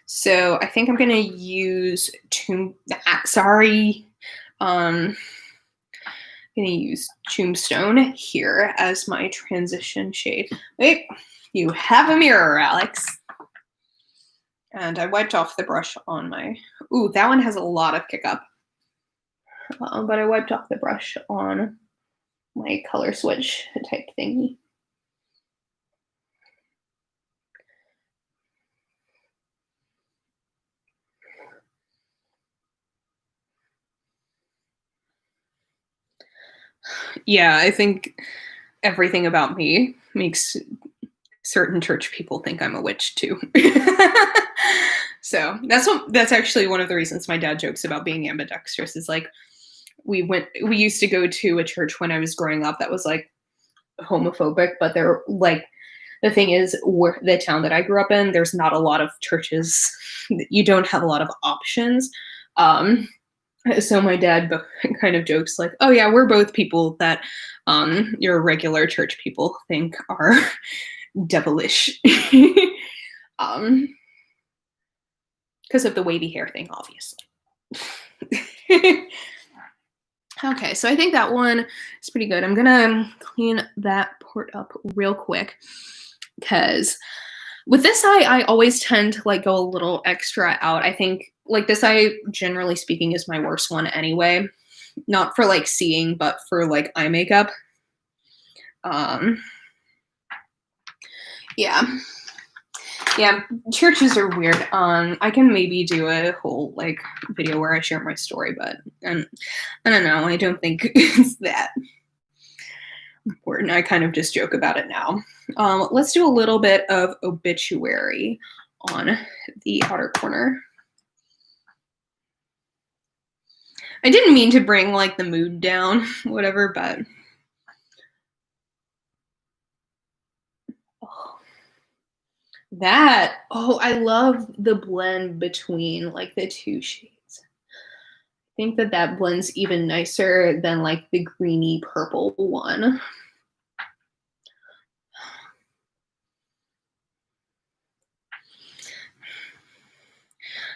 So I think I'm gonna use I'm gonna use Tombstone here as my transition shade. Wait, you have a mirror, Alex. And I wiped off the brush on my, ooh, that one has a lot of kick up. But I wiped off the brush on my color switch type thingy. Yeah, I think everything about me makes certain church people think I'm a witch too. So that's actually one of the reasons my dad jokes about being ambidextrous is like, we used to go to a church when I was growing up that was like homophobic, but they're like, the thing is, the town that I grew up in, there's not a lot of churches. You don't have a lot of options. So my dad kind of jokes like, "Oh yeah, we're both people that your regular church people think are devilish." Because of the wavy hair thing, obviously. Okay, so I think that one is pretty good. I'm gonna clean that part up real quick because with this eye, I always tend to like go a little extra out. I think like this eye, generally speaking, is my worst one anyway. Not for like seeing, but for like eye makeup. Yeah. Yeah, churches are weird. I can maybe do a whole like video where I share my story, but I don't know. I don't think it's that important. I kind of just joke about it now. Let's do a little bit of obituary on the outer corner. I didn't mean to bring like the mood down, whatever, but I love the blend between like the two shades. I think that blends even nicer than like the greeny purple one.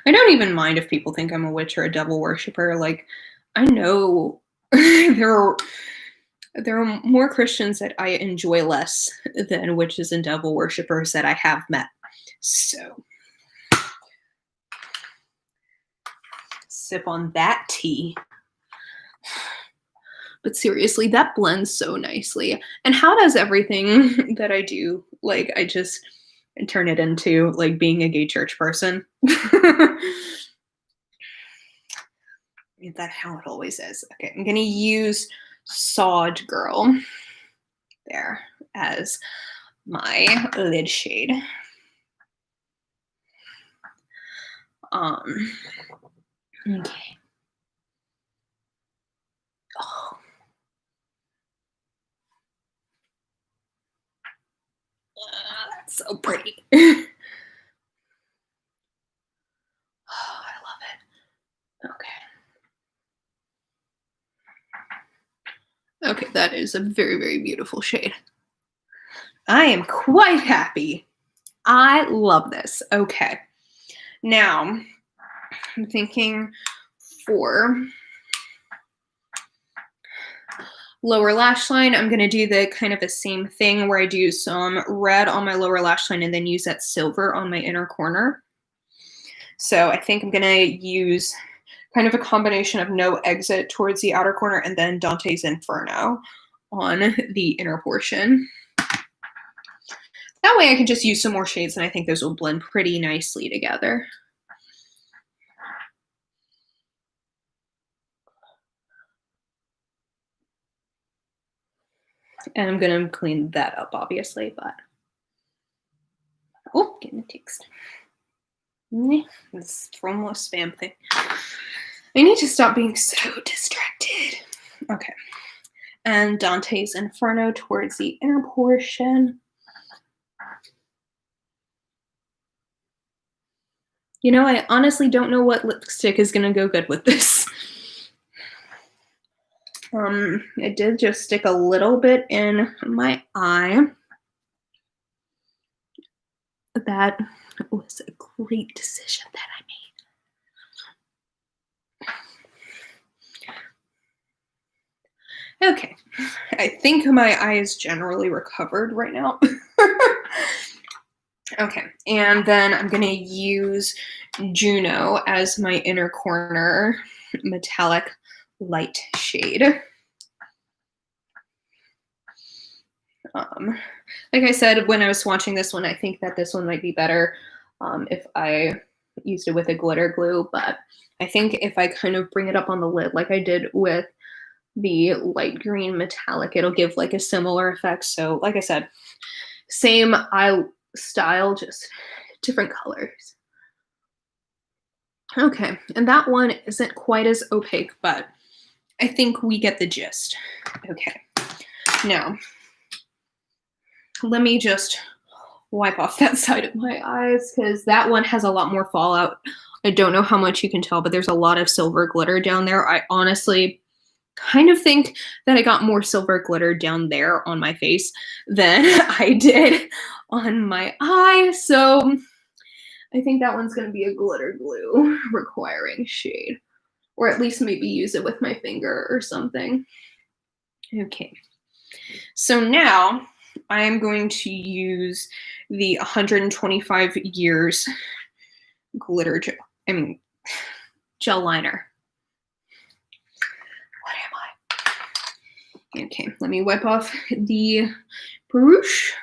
I don't even mind if people think I'm a witch or a devil worshiper. Like, I know there are more Christians that I enjoy less than witches and devil worshippers that I have met. So, sip on that tea. But seriously, that blends so nicely. And how does everything that I do, like, I just turn it into, like, being a gay church person? Is that how it always is? Okay, I'm going to use Sod Girl there as my lid shade. Okay. Oh. That's so pretty. Oh, I love it. Okay. Okay, that is a very, very beautiful shade. I am quite happy. I love this. Okay. Now, I'm thinking for lower lash line, I'm going to do the kind of the same thing where I do some red on my lower lash line and then use that silver on my inner corner. So I think I'm going to use kind of a combination of No Exit towards the outer corner and then Dante's Inferno on the inner portion. That way I can just use some more shades and I think those will blend pretty nicely together. And I'm going to clean that up, obviously, but... Oh, getting a text. This from a spam thing. I need to stop being so distracted. Okay. And Dante's Inferno towards the inner portion. You know, I honestly don't know what lipstick is going to go good with this. I did just stick a little bit in my eye. That was a great decision that I made. Okay, I think my eye is generally recovered right now. Okay, and then I'm gonna use Juno as my inner corner metallic light shade. Like I said, when I was swatching this one, I think that this one might be better if I used it with a glitter glue, but I think if I kind of bring it up on the lid like I did with the light green metallic, it'll give like a similar effect. So like I said, same eye style, just different colors. Okay, and that one isn't quite as opaque, but I think we get the gist. Okay. Now, let me just wipe off that side of my eyes because that one has a lot more fallout. I don't know how much you can tell, but there's a lot of silver glitter down there. I honestly kind of think that I got more silver glitter down there on my face than I did on my eye. So I think that one's going to be a glitter glue requiring shade, or at least maybe use it with my finger or something. Okay. So now I am going to use the 125 years glitter gel liner. What am I? Okay, let me wipe off the brush.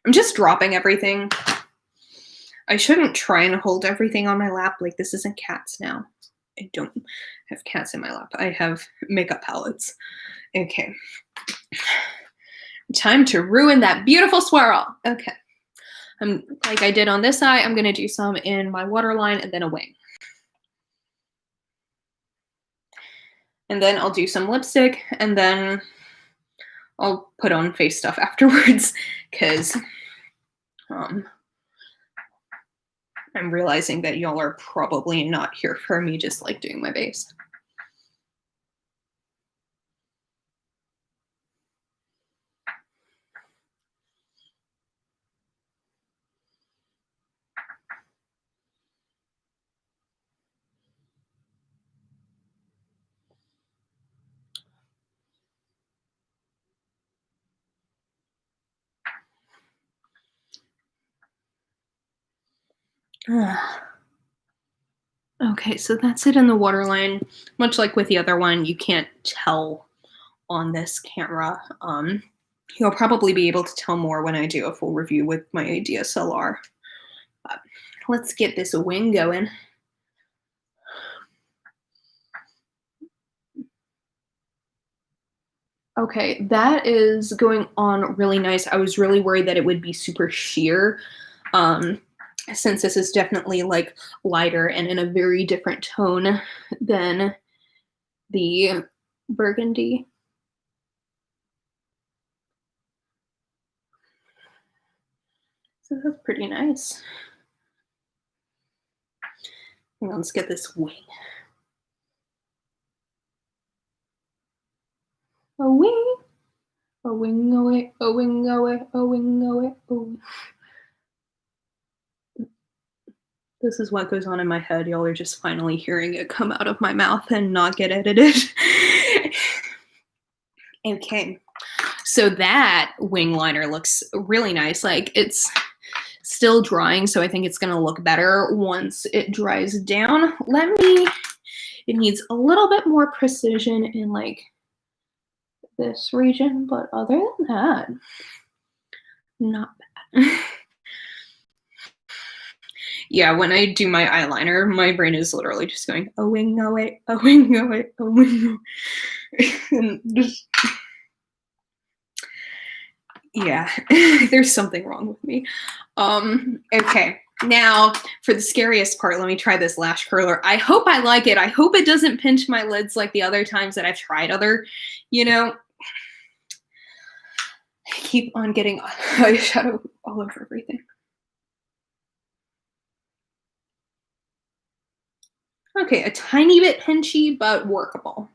I'm just dropping everything. I shouldn't try and hold everything on my lap. Like, this isn't cats now. I don't have cats in my lap. I have makeup palettes. Okay. Time to ruin that beautiful swirl. Okay. Like I did on this eye, I'm going to do some in my waterline and then a wing. And then I'll do some lipstick, and then I'll put on face stuff afterwards because I'm realizing that y'all are probably not here for me just like doing my base. Okay, so that's it in the waterline. Much like with the other one, you can't tell on this camera. You'll probably be able to tell more when I do a full review with my DSLR. Let's get this wing going. Okay, that is going on really nice. I was really worried that it would be super sheer. Since this is definitely like lighter and in a very different tone than the burgundy. So that's pretty nice. Now let's get this wing. A wing, a wing away, a wing away, a wing away, a wing. This is what goes on in my head. Y'all are just finally hearing it come out of my mouth and not get edited. Okay, so that wing liner looks really nice. Like, it's still drying, so I think it's gonna look better once it dries down. It needs a little bit more precision in like this region, but other than that, not bad. Yeah, when I do my eyeliner, my brain is literally just going, a wing away, a wing away, a wing away. And just, yeah, there's something wrong with me. Okay, now for the scariest part, let me try this lash curler. I hope I like it. I hope it doesn't pinch my lids like the other times that I've tried other, I keep on getting eyeshadow all over everything. Okay, a tiny bit pinchy, but workable.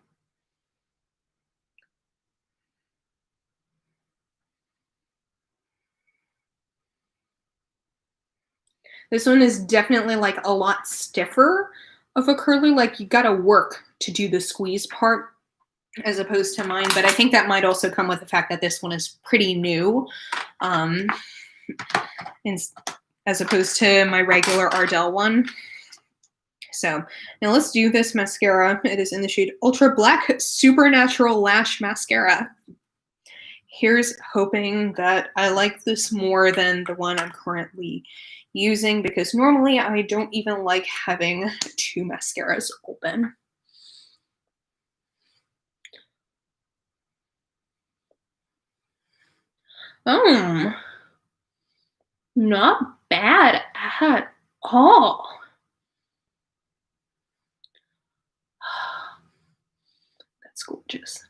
This one is definitely like a lot stiffer of a curly, like you gotta work to do the squeeze part as opposed to mine, but I think that might also come with the fact that this one is pretty new, as opposed to my regular Ardell one. So now let's do this mascara. It is in the shade Ultra Black Supernatural Lash Mascara. Here's hoping that I like this more than the one I'm currently using, because normally I don't even like having two mascaras open. Not bad at all. That's gorgeous.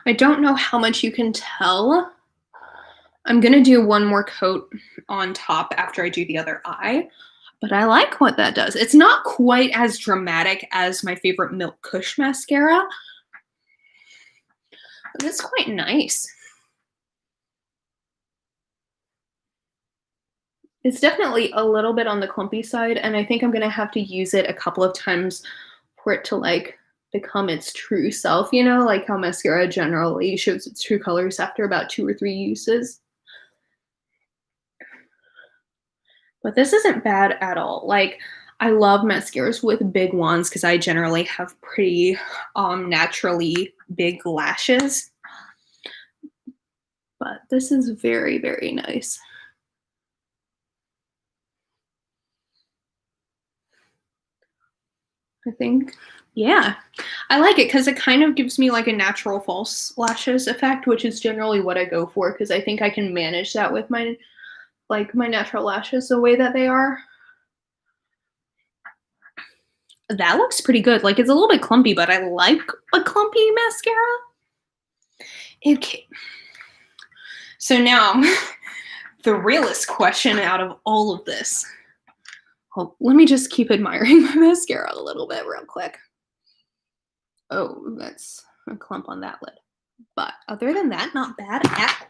I don't know how much you can tell. I'm gonna do one more coat on top after I do the other eye, but I like what that does. It's not quite as dramatic as my favorite Milk Kush mascara, but it's quite nice. It's definitely a little bit on the clumpy side, and I think I'm gonna have to use it a couple of times for it to like become its true self, you know, like how mascara generally shows its true colors after about 2 or 3 uses. But this isn't bad at all. Like, I love mascaras with big ones because I generally have pretty naturally big lashes. But this is very, very nice. I think, yeah, I like it because it kind of gives me like a natural false lashes effect, which is generally what I go for because I think I can manage that with my my natural lashes the way that they are. That looks pretty good. Like, it's a little bit clumpy, but I like a clumpy mascara. Okay. So now, the realest question out of all of this. Well, let me just keep admiring my mascara a little bit real quick. Oh, that's a clump on that lid. But other than that, not bad at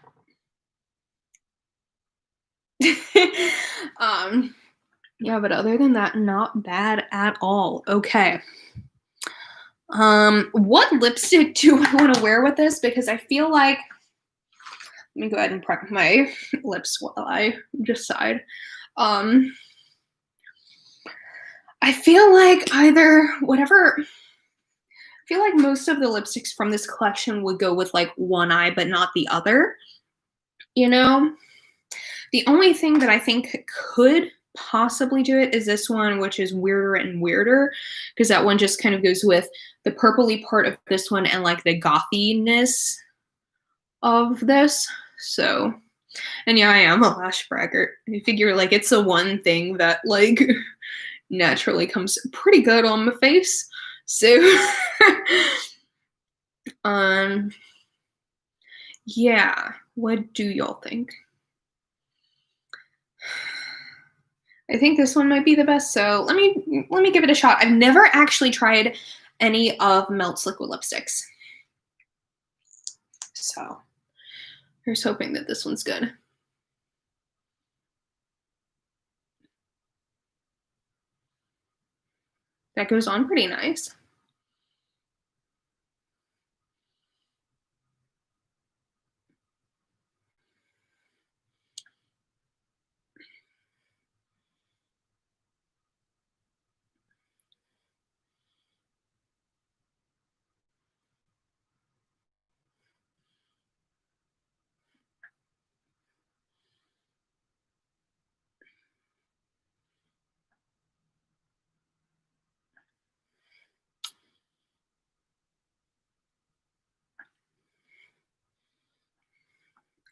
yeah, but other than that, not bad at all. Okay. What lipstick do I want to wear with this? Because I feel like, let me go ahead and prep my lips while I decide. I feel like either whatever, I feel like most of the lipsticks from this collection would go with like one eye, but not the other, you know? The only thing that I think could possibly do it is this one, which is Weirder and Weirder, because that one just kind of goes with the purpley part of this one and like the gothiness of this. So, and yeah, I am a lash braggart. I figure like it's the one thing that like naturally comes pretty good on my face. So, yeah, what do y'all think? I think this one might be the best, so let me give it a shot. I've never actually tried any of Melt's liquid lipsticks. So, here's hoping that this one's good. That goes on pretty nice.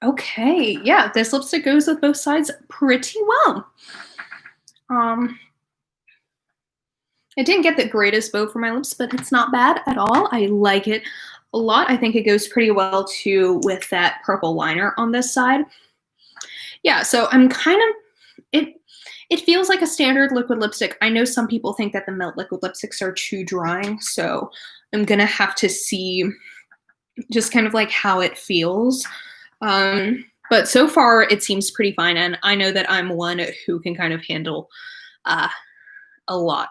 Okay, yeah, this lipstick goes with both sides pretty well. I didn't get the greatest bow for my lips, but it's not bad at all. I like it a lot. I think it goes pretty well too with that purple liner on this side. Yeah, so I'm kind of, it feels like a standard liquid lipstick. I know some people think that the Melt liquid lipsticks are too drying, so I'm gonna have to see just kind of like how it feels. But so far it seems pretty fine, and I know that I'm one who can kind of handle a lot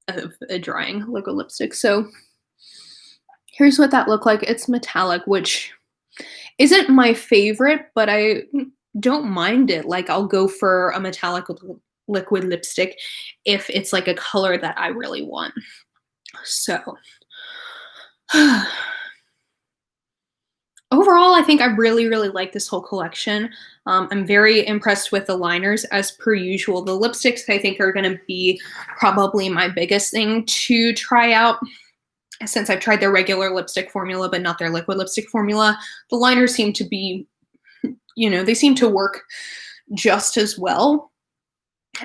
of a drying liquid lipstick. So here's what that looked like. It's metallic, which isn't my favorite, but I don't mind it. Like, I'll go for a metallic liquid lipstick if it's like a color that I really want. So overall, I think I really, really like this whole collection. I'm very impressed with the liners as per usual. The lipsticks I think are going to be probably my biggest thing to try out. Since I've tried their regular lipstick formula, but not their liquid lipstick formula, the liners seem to be, you know, they seem to work just as well.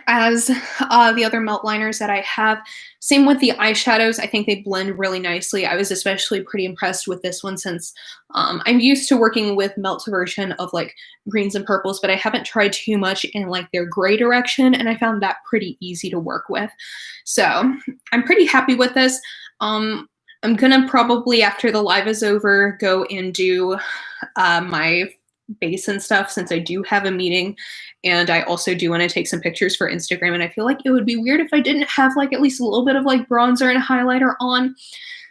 as the other melt liners that I have. Same with the eyeshadows. I think they blend really nicely. I was especially pretty impressed with this one since I'm used to working with Melt's version of like greens and purples, but I haven't tried too much in like their gray direction, and I found that pretty easy to work with. So I'm pretty happy with this. I'm gonna probably, after the live is over, go and do my base and stuff since I do have a meeting, and I also do want to take some pictures for Instagram, and I feel like it would be weird if I didn't have like at least a little bit of like bronzer and highlighter on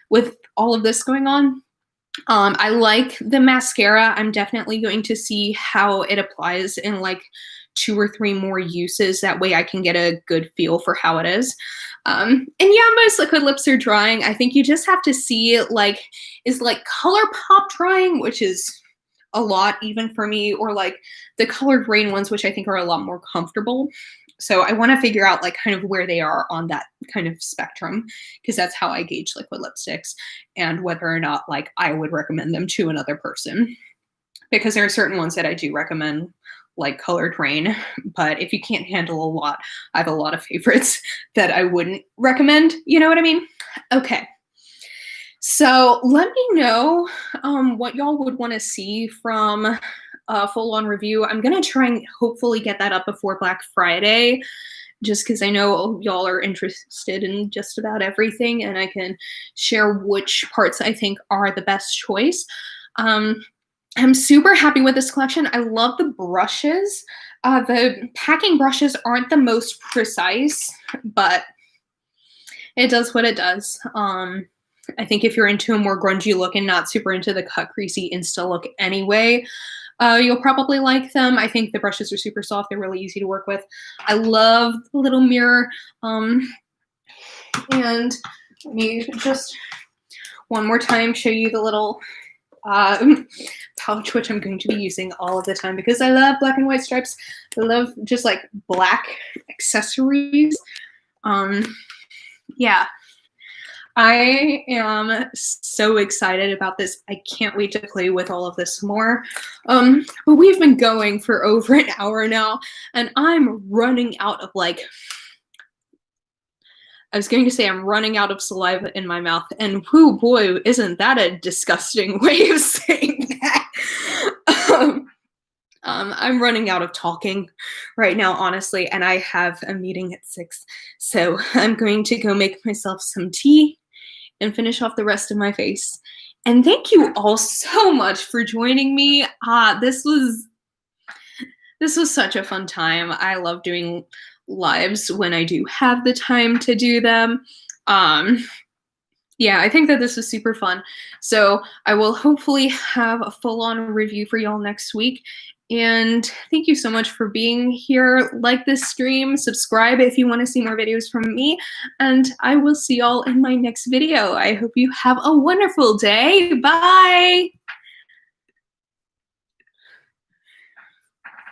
with all of this going on. I like the mascara. I'm definitely going to see how it applies in like 2 or 3 more uses. That way I can get a good feel for how it is. And yeah, most liquid lips are drying. I think you just have to see like, is like ColourPop drying, which is a lot even for me, or like the colored rain ones, which I think are a lot more comfortable. So I want to figure out like kind of where they are on that kind of spectrum, because that's how I gauge liquid lipsticks and whether or not like I would recommend them to another person. Because there are certain ones that I do recommend, like colored rain, but if you can't handle a lot, I have a lot of favorites that I wouldn't recommend. You know what I mean? Okay. So let me know what y'all would want to see from a full-on review. I'm going to try and hopefully get that up before Black Friday, just because I know y'all are interested in just about everything, and I can share which parts I think are the best choice. I'm super happy with this collection. I love the brushes. The packing brushes aren't the most precise, but it does what it does. I think if you're into a more grungy look and not super into the cut creasy Insta look anyway, you'll probably like them. I think the brushes are super soft. They're really easy to work with. I love the little mirror. And let me just one more time show you the little pouch, which I'm going to be using all of the time because I love black and white stripes. I love just like black accessories. Yeah. I am so excited about this. I can't wait to play with all of this more. But we've been going for over an hour now, and I'm running out of like, I was going to say I'm running out of saliva in my mouth, and whoo boy, isn't that a disgusting way of saying that. I'm running out of talking right now, honestly, and I have a meeting at 6, so I'm going to go make myself some tea and finish off the rest of my face. And thank you all so much for joining me. This was such a fun time. I love doing lives when I do have the time to do them. Yeah, I think that this was super fun. So I will hopefully have a full-on review for y'all next week. And thank you so much for being here. Like this stream, subscribe if you want to see more videos from me, and I will see y'all in my next video. I hope you have a wonderful day. Bye!